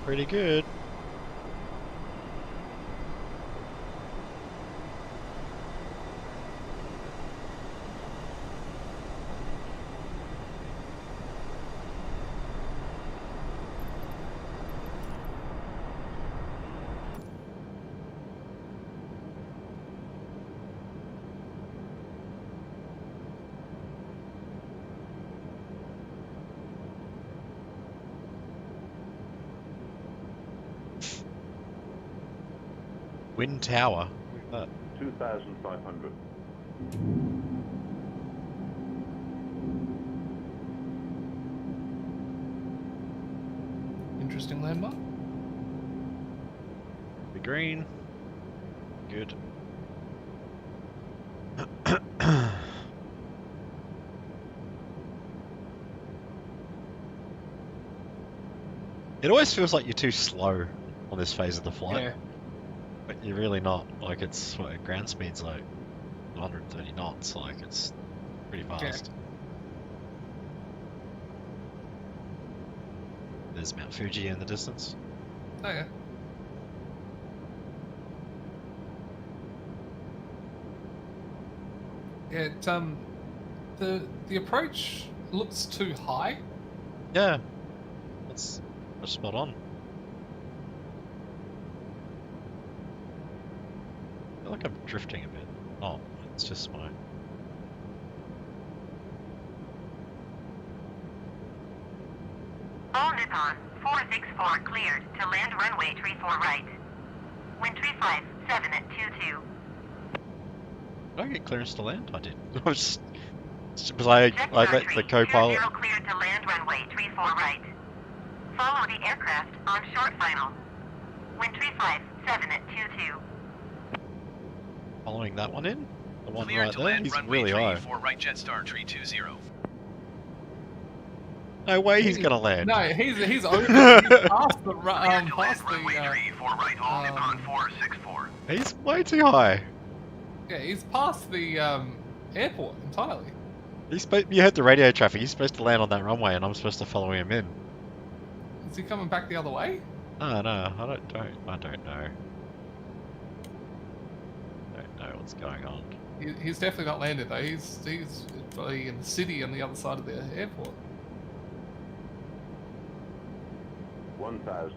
Pretty good. Wind tower. Look at that. 2,500. Interesting landmark. The green. Good. It always feels like you're too slow on this phase of the flight. Yeah. But you're really not. Like, it's what, ground speed's like 130 knots, like it's pretty fast. Yeah. There's Mount Fuji in the distance. Oh yeah. Yeah, the approach looks too high. Yeah, that's spot on. I feel like I'm drifting a bit. Oh, it's just my... All Nippon 464 cleared to land runway tree 4 right. Wind tree 57 at 22. Did I get clearance to land? I did. I was just because I let the co-pilot... 20 cleared to land runway tree 4 right. Follow the aircraft on short final. Wind tree 57 at 22. Following that one in? The one Cleared right to there? land He's runway really tree high. 4 right Jetstar tree 20. No way he's gonna land. No, he's over. He's past the Cleared to land past runway the tree 4 right, hold Nippon 464. He's way too high. yeah, he's past the airport entirely. You heard the radio traffic. He's supposed to land on that runway, and I'm supposed to follow him in. Is he coming back the other way? No, I don't know. Don't know what's going on. He's definitely not landed though. He's probably in the city on the other side of the airport. 1,000.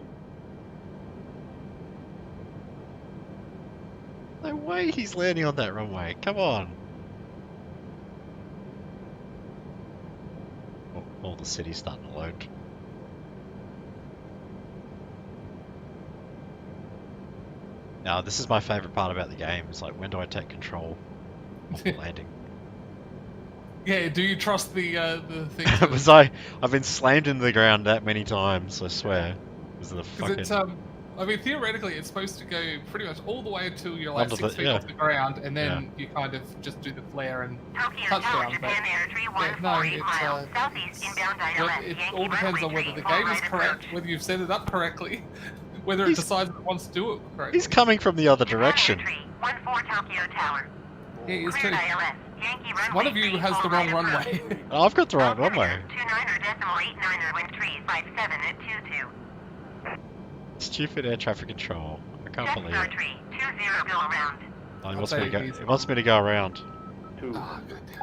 No way he's landing on that runway. Come on. All the city's starting to load. Now, this is my favourite part about the game. It's like, when do I take control of the landing? Yeah, do you trust the thing? Because I've been slammed into the ground that many times, I swear. Because of the Because fucking... it's I mean, theoretically, it's supposed to go pretty much all the way until you're like Under 6 the- feet yeah. off the ground, and then you kind of just do the flare and Tokyo touchdown. Tower, But Japan Air tree yeah, no, 148 miles, it's southeast inbound ILS, it Yankee all depends on runway whether the 3, game is right correct, approach. whether you've set it up correctly, whether it He's- decides it wants to do it correctly. He's coming from the other Japan direction. Air tree 14 Tokyo Tower. Yeah, he's Cleared too. ILS, Yankee runway One of you 3, has the full wrong right runway. approach. Oh, I've got the right runway. 29.89er wind tree 57 at 22. Stupid air traffic control. I can't believe Jetstar it. tree 20 go around. Oh, he I'll wants say me to go. he's- He wants me to go around. 2. Ah, goddamn.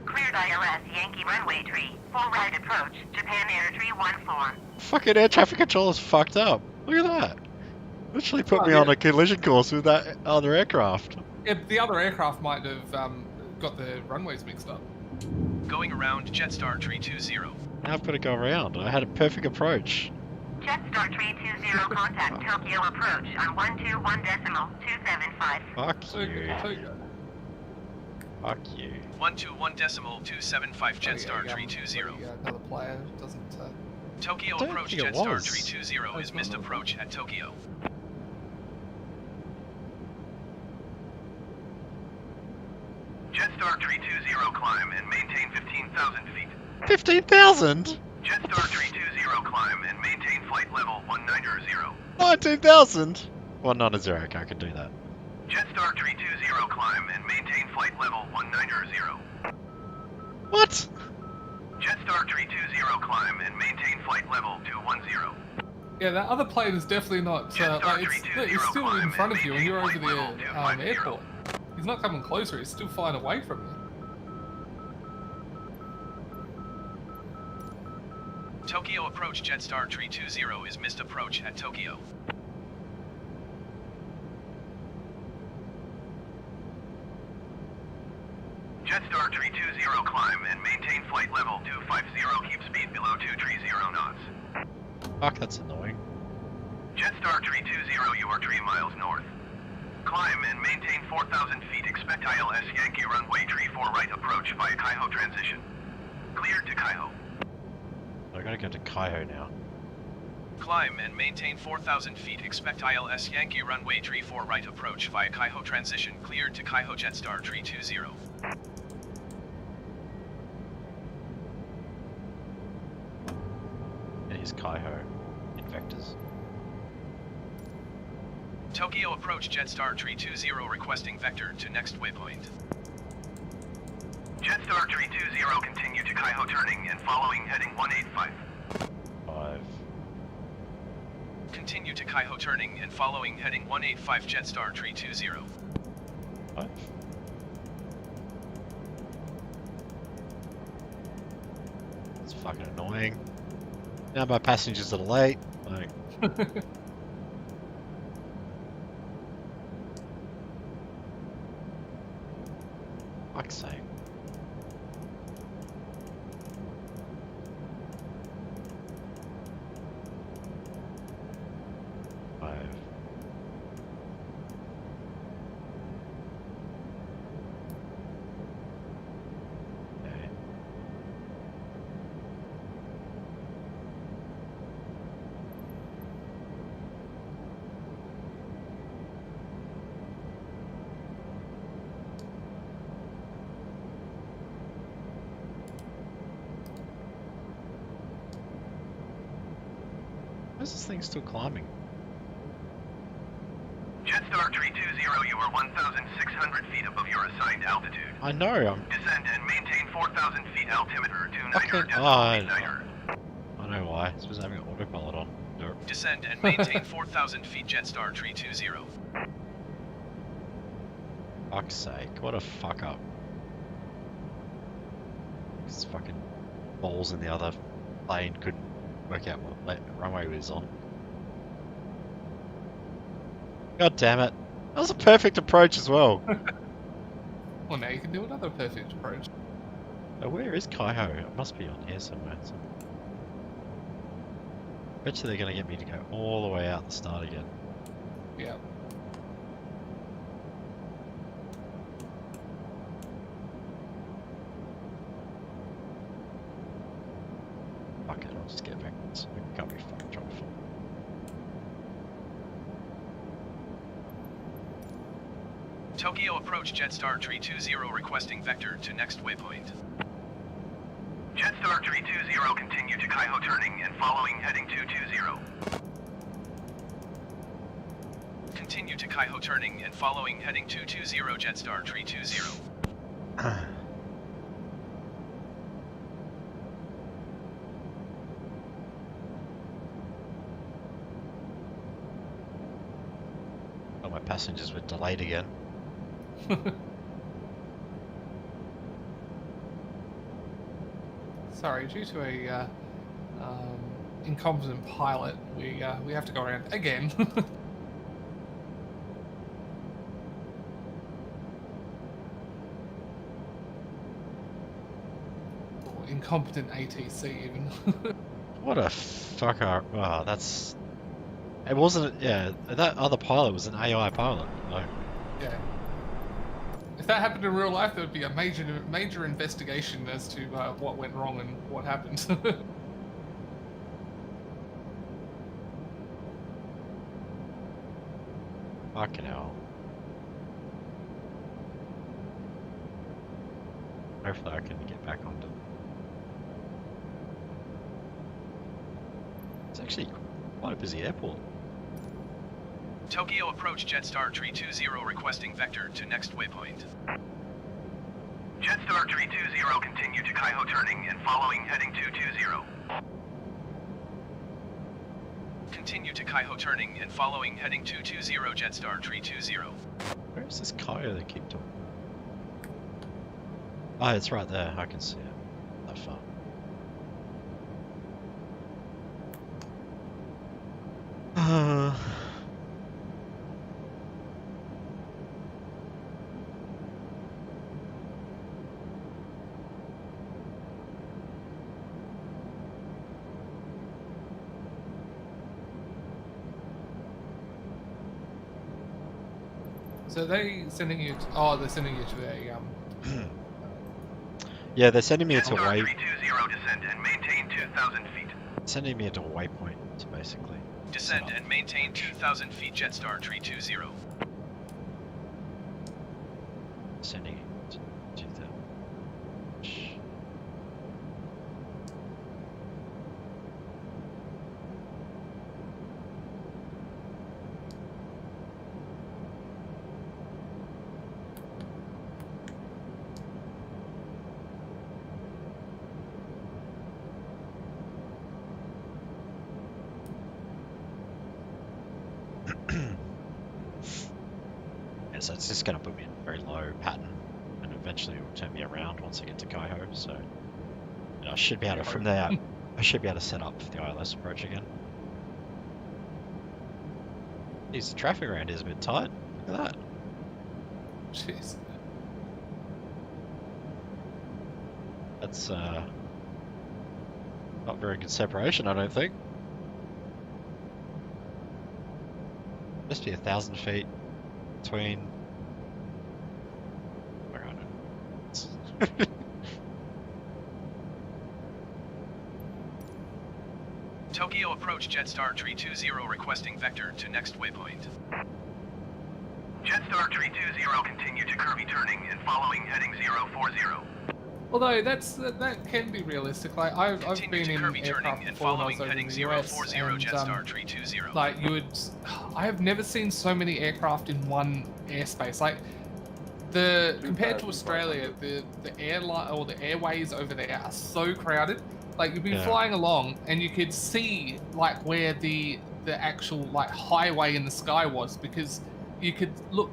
Cleared ILS, Yankee runway tree, full right approach, Japan Air tree 14. Fucking air traffic control is fucked up. Look at that. Literally put Oh, me yeah. on a collision course with that other aircraft. Yeah, the other aircraft might have got the runways mixed up. Going around Jetstar tree 20. Now I've got to go around. I had a perfect approach. Jetstar tree 20 contact Tokyo approach on 121.275. Fuck So, you. Fuck you. 121.275 Jetstar tree 20. Another player doesn't. Tokyo I don't approach think it Jetstar was. tree 20 is missed approach at Tokyo. Jetstar tree 20 climb and maintain 15,000 feet. 15,000? Jetstar tree 20 climb and maintain flight level 190. 19,000? 190, okay, I can do that. Jetstar tree 20 climb and maintain flight level 190. What? Jetstar tree 20 climb and maintain flight level 210. Yeah, that other plane is definitely not. Like, it's still in front of you, and you're over the airport. He's not coming closer. He's still flying away from you. Tokyo approach Jetstar tree 20 is missed approach at Tokyo. Jetstar tree 20 climb and maintain flight level 250. Keep speed below 230 knots. Fuck, that's annoying. Jetstar tree 20, you are 3 miles north. Climb and maintain 4,000 feet. Expect ILS Yankee runway tree 4 right approach via Kaiho transition. Cleared to Kaiho. I gotta go to Kaiho now. Climb and maintain 4,000 feet. Expect ILS Yankee runway tree 4 right approach via Kaiho transition. Cleared to Kaiho Jetstar tree 20. It is Kaiho. In vectors. Tokyo approach Jetstar tree 20 requesting vector to next waypoint. Jetstar tree 20 continue to Kaiho turning and following heading 185. 5. Continue to Kaiho turning and following heading 185 Jetstar tree 20. 5. It's fucking annoying. Now my passengers are late. Like, fuck's sake. 5. Okay. Where's this thing still climbing? Jetstar 320, you are 1,600 feet above your assigned altitude. I know, I'm... Descend and maintain 4,000 feet altimeter, 29er, Fucking... decimal 89er. I know why. It's because having an autopilot on. Derp. Descend and maintain 4,000 feet Jetstar 320. Fuck's sake, what a fuck up. This fucking balls in the other plane couldn't work out what runway was on. God damn it. That was a perfect approach as well. Well, now you can do another perfect approach. Now, where is Kaiho? It must be on here somewhere. Bet you they're going to get me to go all the way out the start again. Yeah. Fuck it, I'll just get backwards. I can't be fucking trying to fall. Tokyo approach Jetstar 320 requesting vector to next waypoint. Jetstar 320, continue to Kaiho turning and following heading 220. Continue to Kaiho turning and following heading 220 Jetstar 320. Oh, my passengers were delayed again. Sorry, due to a incompetent pilot, we have to go around again. Or incompetent ATC even. What a fucker. Oh, that's... It wasn't... Yeah, that other pilot was an AI pilot. Like, Yeah. If that happened in real life, there would be a major investigation as to what went wrong and what happened. fucking hell. Hopefully I can get back onto... It's actually quite a busy airport. Tokyo approach Jetstar 320 requesting vector to next waypoint. Jetstar 320, continue to Kaiho turning and following heading 220. Continue to Kaiho turning and following heading 220 Jetstar 320. Where is this Kaiho they keep talking? Oh, it's right there. I can see it. That far. So they sending you? They're sending you to a Yeah, they're sending me to Jetstar way. 320, descend and maintain 2,000 feet. Sending me to a waypoint, basically. Descend and maintain 2,000 feet Jetstar 320. Sending it to the... Yeah, so it's just going to put me in a very low pattern, and eventually it will turn me around once I get to Kaiho, so you know, I should be able to, from there, I should be able to set up the ILS approach again. Geez, the traffic around here is a bit tight. Look at that. jeez. That's not very good separation, I don't think. Must be 1,000 feet between. Where are they? Tokyo approach Jetstar 320 requesting vector to next waypoint. Jetstar 320, continue to curvy turning and following heading 040. Although that can be realistic. Like I've Continue been to in curvy turning aircraft and before when I following was over heading in the US, 040 and Jetstar 320. like I have never seen so many aircraft in one airspace. Like compared to Australia, the airline or the airways over there are so crowded. Like you'd be Yeah. flying along and you could see like where the actual like highway in the sky was, because you could look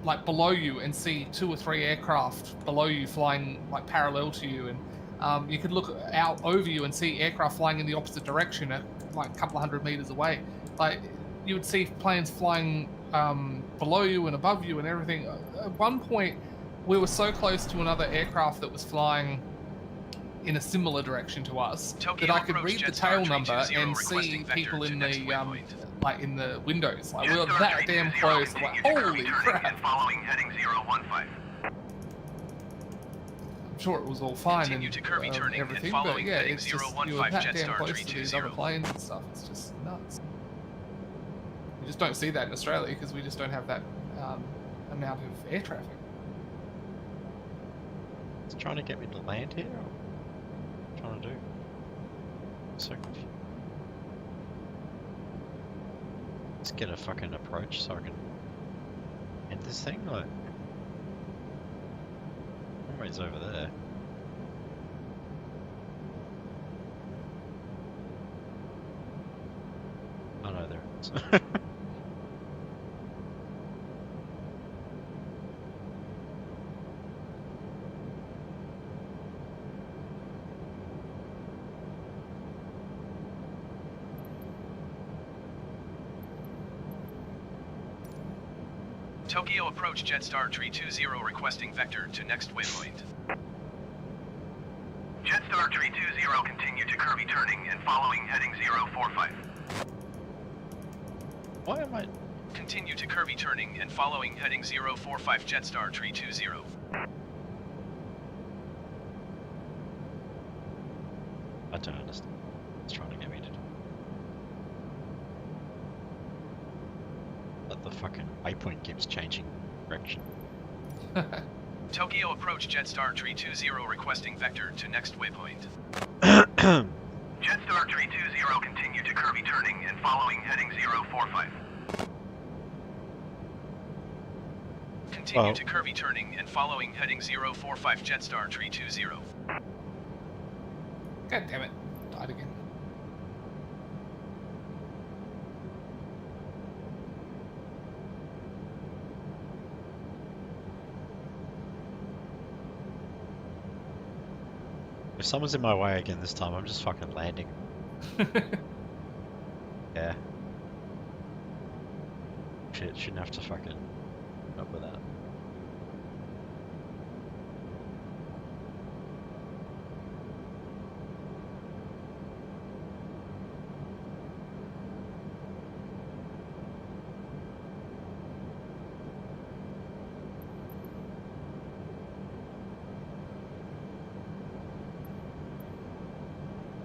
like below you and see 2 or 3 aircraft below you flying like parallel to you, and you could look out over you and see aircraft flying in the opposite direction at like a couple of 100 meters away. Like you would see planes flying below you and above you and everything. At one point, we were so close to another aircraft that was flying in a similar direction to us Tokyo that I could approach read the Jetstar tail number 320 and see requesting vector people to in next the waypoint. like in the windows. Like we were Jetstar that damn 320 close. Like continue to holy curvy turning crap! and following heading 015. I'm sure it was all fine Continue and to curvy turning and everything, following but yeah, heading it's just 015 you were that damn Jetstar close to these other 320. planes and stuff. It's just nuts. You just don't see that in Australia because we just don't have that amount of air traffic. It's trying to get me to land here? Or what trying to do? I'm so confused. Let's get a fucking approach so I can end this thing. Like, runway's over there. Oh no, there it is. Tokyo approach Jetstar 320 requesting vector to next waypoint. Jetstar 320 continue to curvy turning and following heading 045. Why am I... Continue to curvy turning and following heading 045 Jetstar 320. I don't understand. It's trying to get me to do. But the fucking waypoint keeps changing direction. Tokyo approach Jetstar 320 requesting vector to next waypoint. Jetstar 320 continue to curvy turning and following heading 045. Continue to curvy turning and following heading 045 Jetstar 320. God damn it. Died again. If someone's in my way again this time, I'm just fucking landing. Yeah. Shit, shouldn't have to fucking put up with that.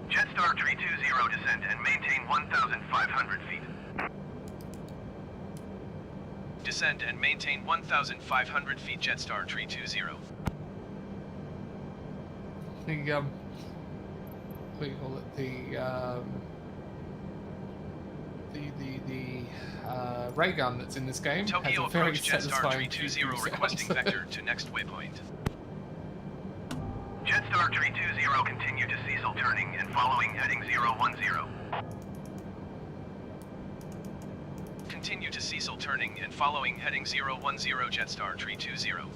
Jetstar 320 descend and maintain 1,500 feet. Descend and maintain 1,500 feet Jetstar 320. The what do you call it? The ray gun that's in this game Tokyo has a very approach Jetstar satisfying 320 requesting vector to next waypoint. Jetstar 320 continue to Cecil turning and following heading 010. Continue to Cecil turning and following heading 010 Jetstar 320.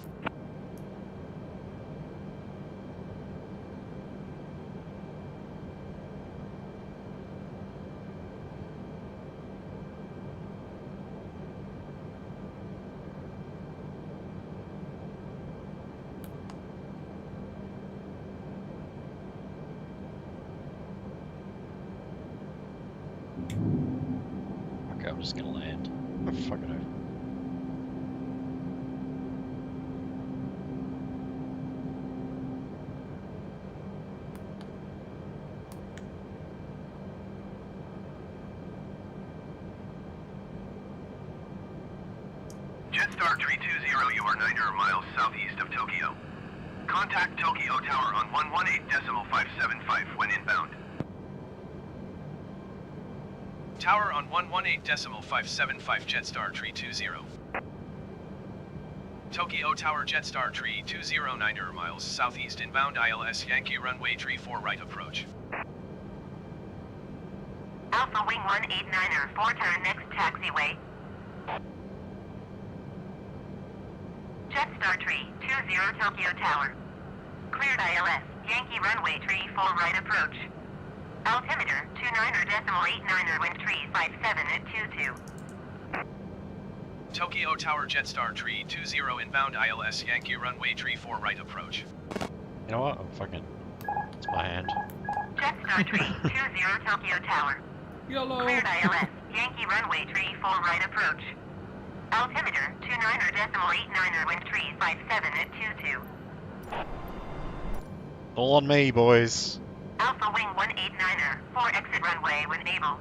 Okay, I'm just gonna land. Oh, fuck it over. Jetstar 320, you are 900 miles southeast of Tokyo. Contact Tokyo Tower on 118.575 when inbound. Tower on 118.575 Jetstar Tree 20. Tokyo Tower Jetstar Tree 209 miles southeast inbound ILS Yankee runway tree 4 right approach. Alpha Wing 189er, 4 turn next taxiway. Jetstar Tree 20 Tokyo Tower. Cleared ILS, Yankee runway tree 4 right approach. Altimeter 29.89er wind tree 57 at 22. Tokyo Tower Jetstar Tree 20 inbound ILS Yankee runway tree 4 right approach. You know what? I'm fucking. It's my hand. Jetstar Tree 20 Tokyo Tower. YOLO! Cleared ILS, Yankee runway tree 4 right approach. Altimeter 29.89er wind tree 57 at 22. All on me, boys. Alpha Wing 189er, 4 exit runway when able.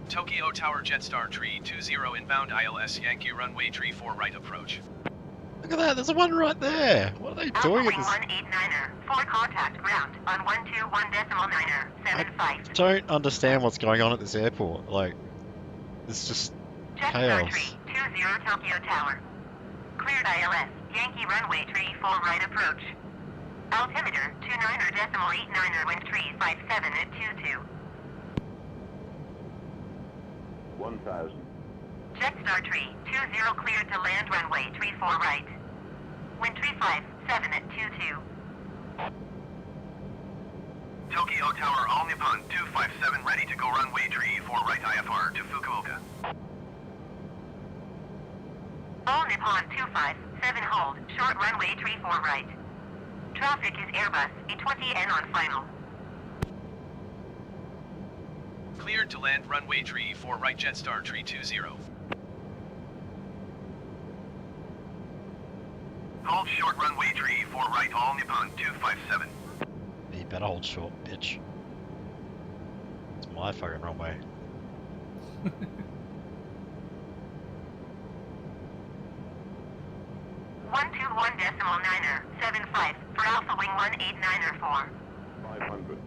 Tokyo Tower Jetstar Tree 20 inbound ILS Yankee runway tree 4 right approach. Look at that, there's one right there. What are they Alpha doing Wing at this? 189er, 4 contact ground on 121.9er, 75. Don't understand what's going on at this airport. Like, it's just Jetstar chaos. Tree 20 Tokyo Tower. Cleared ILS, Yankee runway tree 4 right approach. Altimeter 29.89er wind tree 57 at 22. 1,000. Jetstar Tree 20 cleared to land runway tree 4 right. Wind tree 57 at 22. Tokyo Tower All Nippon 257 ready to go runway tree 4 right IFR to Fukuoka. All Nippon 257 hold, short runway tree 4 right. Traffic is Airbus A20N on final. Cleared to land runway tree 4 right Jetstar Tree 20. Hold short runway tree 4 right All Nippon 257. You better hold short, bitch. It's my fucking runway. 121.9er, 75 for Alpha Wing 189er 4. 500.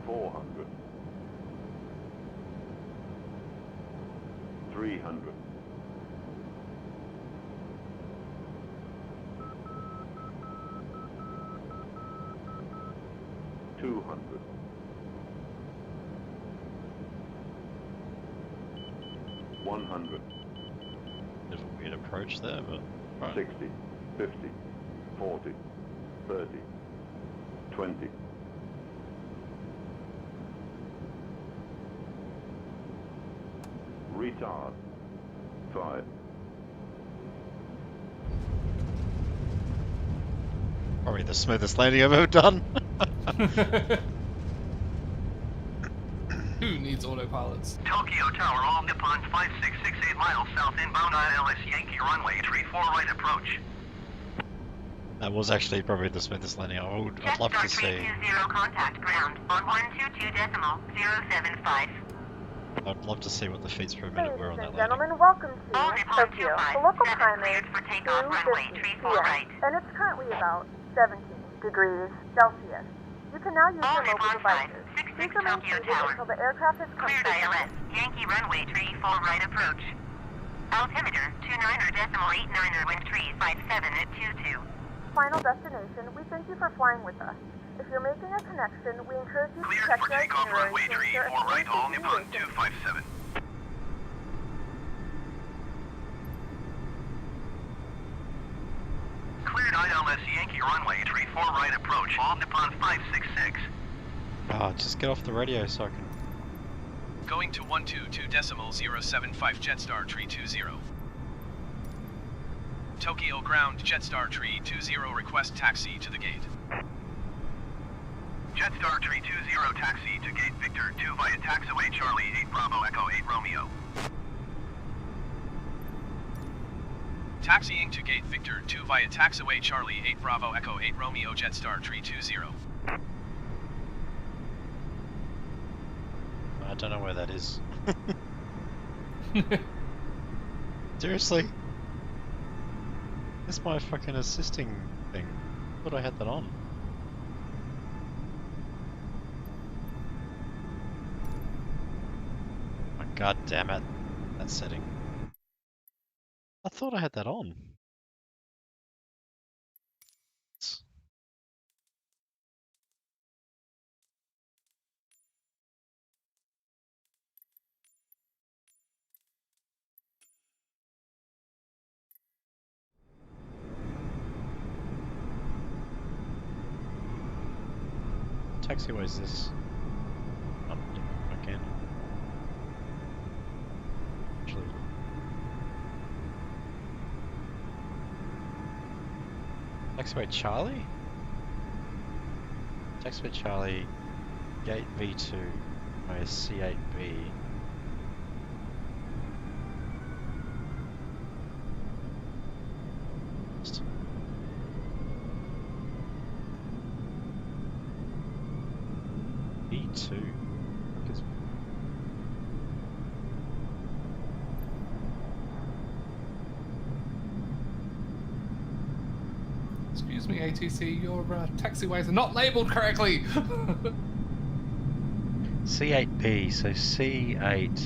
400. 300. 200. 100. Bit of a weird approach there, but right. 60, 50, 40, 30, 20. Retard. 5. Probably the smoothest landing I've ever done. Who needs autopilots? Tokyo Tower All Nippon 5668 miles south inbound ILS Yankee runway tree 4 right approach. That was actually probably the smoothest landing I'd love to Jetstar see. 320 contact ground on 122.075. I'd love to see what the feet per minute were on Ladies that and landing. gentlemen, welcome to All Nippon Tokyo. 25, The local 7 time is cleared for takeoff runway 2:50 tree 4 p.m. right. and it's currently about 17 degrees Celsius. You can now use All your mobile Nippon 5, devices. 66 Please remain Tokyo seated Tower. until the aircraft is Cleared comfortable. ILS, Yankee runway tree 4 right approach. Altimeter 29.89er wind tree 57 at 22. Final destination, we thank you for flying with us. If you're making a connection, we encourage you to Cleared check for your takeoff itinerary runway to tree ensure 4 right All a Nippon situation. 257. Cleared ILS Yankee runway tree 4 right approach All Nippon 566. Ah, just get off the radio so I can. Going to 122.075 Jetstar Tree 20. Tokyo ground Jetstar Tree 20 request taxi to the gate. Jetstar Tree 20 taxi to Gate Victor 2 via taxiway Charlie 8 Bravo Echo 8 Romeo. Taxiing to Gate Victor 2 via taxiway Charlie 8 Bravo Echo 8 Romeo Jetstar Tree 20. I don't know where that is. Seriously? That's my fucking assisting thing. I thought I had that on. Oh, God damn it. That setting. I thought I had that on. Taxiway is this? Again. Actually. Taxiway Charlie? Taxiway Charlie, Gate V2, by C8B. B2? Excuse me, ATC, your taxiways are not labelled correctly. C8B, so C8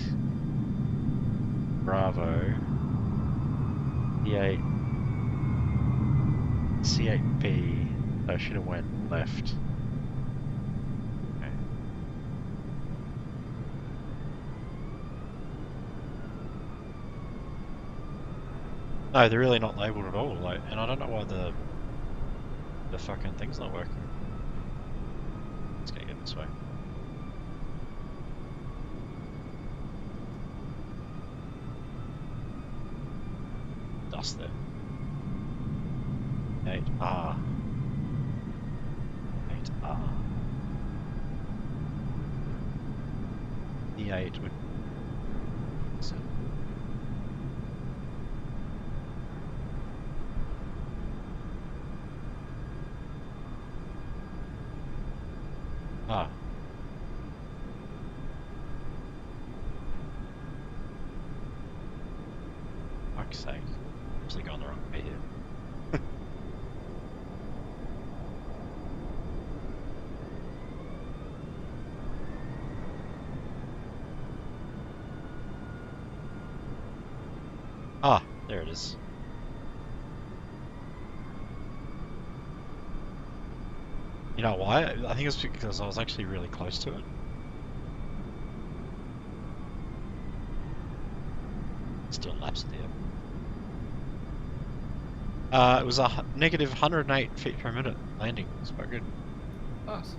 Bravo, C8 C8B. So I should have went left. Okay. No, they're really not labelled at all. Like, and I don't know why the fucking thing's not working. Let's get this way. Dust there. 8R. 8R. The 8 would. So. Ah. Fuck's sake. Actually going the wrong way here. Ah, there it is. You know why? I think it's because I was actually really close to it. Still lapsed there. It was a negative 108 feet per minute landing. It's quite good. Nice.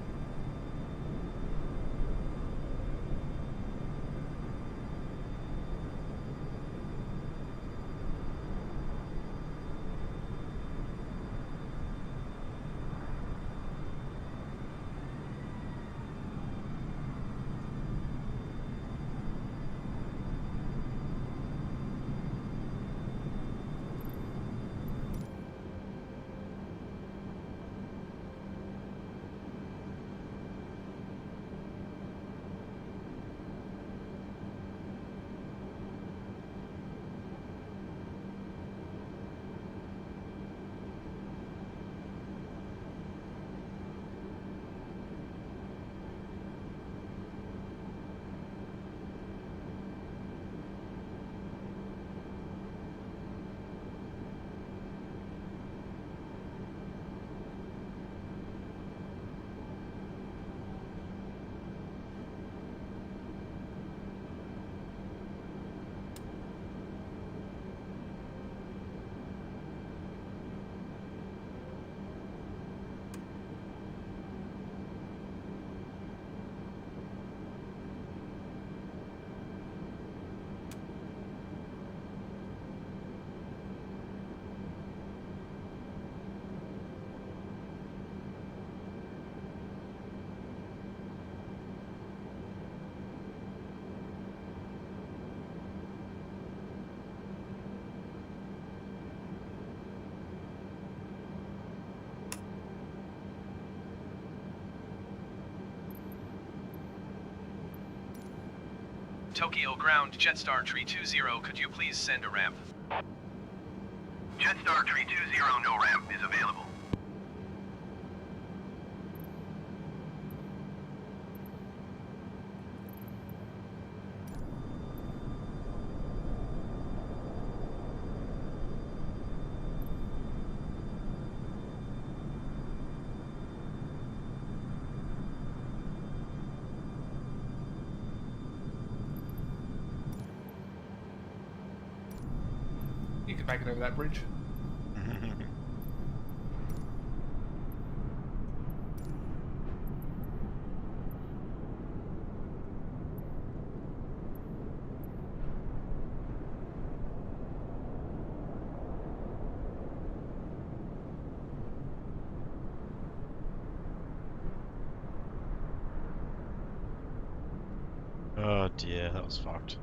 Tokyo ground Jetstar 320, could you please send a ramp? Jetstar 320, no ramp is available. You could make it over that bridge. Oh dear, that was fucked.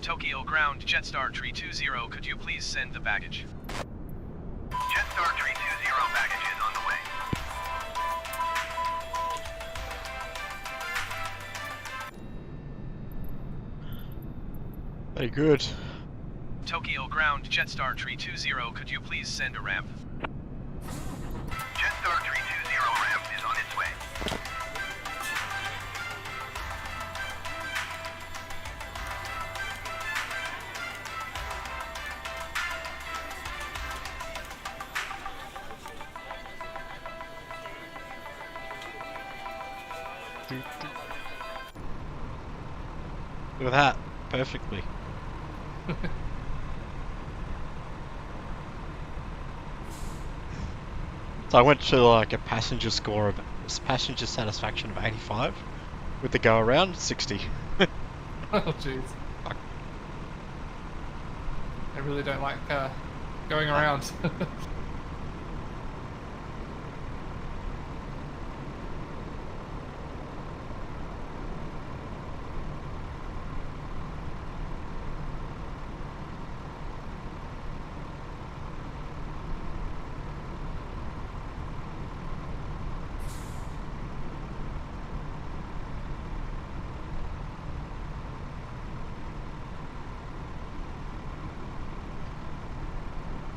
Tokyo ground, Jetstar 320, could you please send the baggage? Jetstar 320 baggage is on the way. Very good. Tokyo ground, Jetstar 320, could you please send a ramp? Jetstar 320 ramp is on its way. Look at that, perfectly. So I went to like a passenger satisfaction of 85 with the go around 60. Oh jeez. I really don't like going around.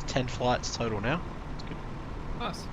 Ten flights total now. That's good. Nice.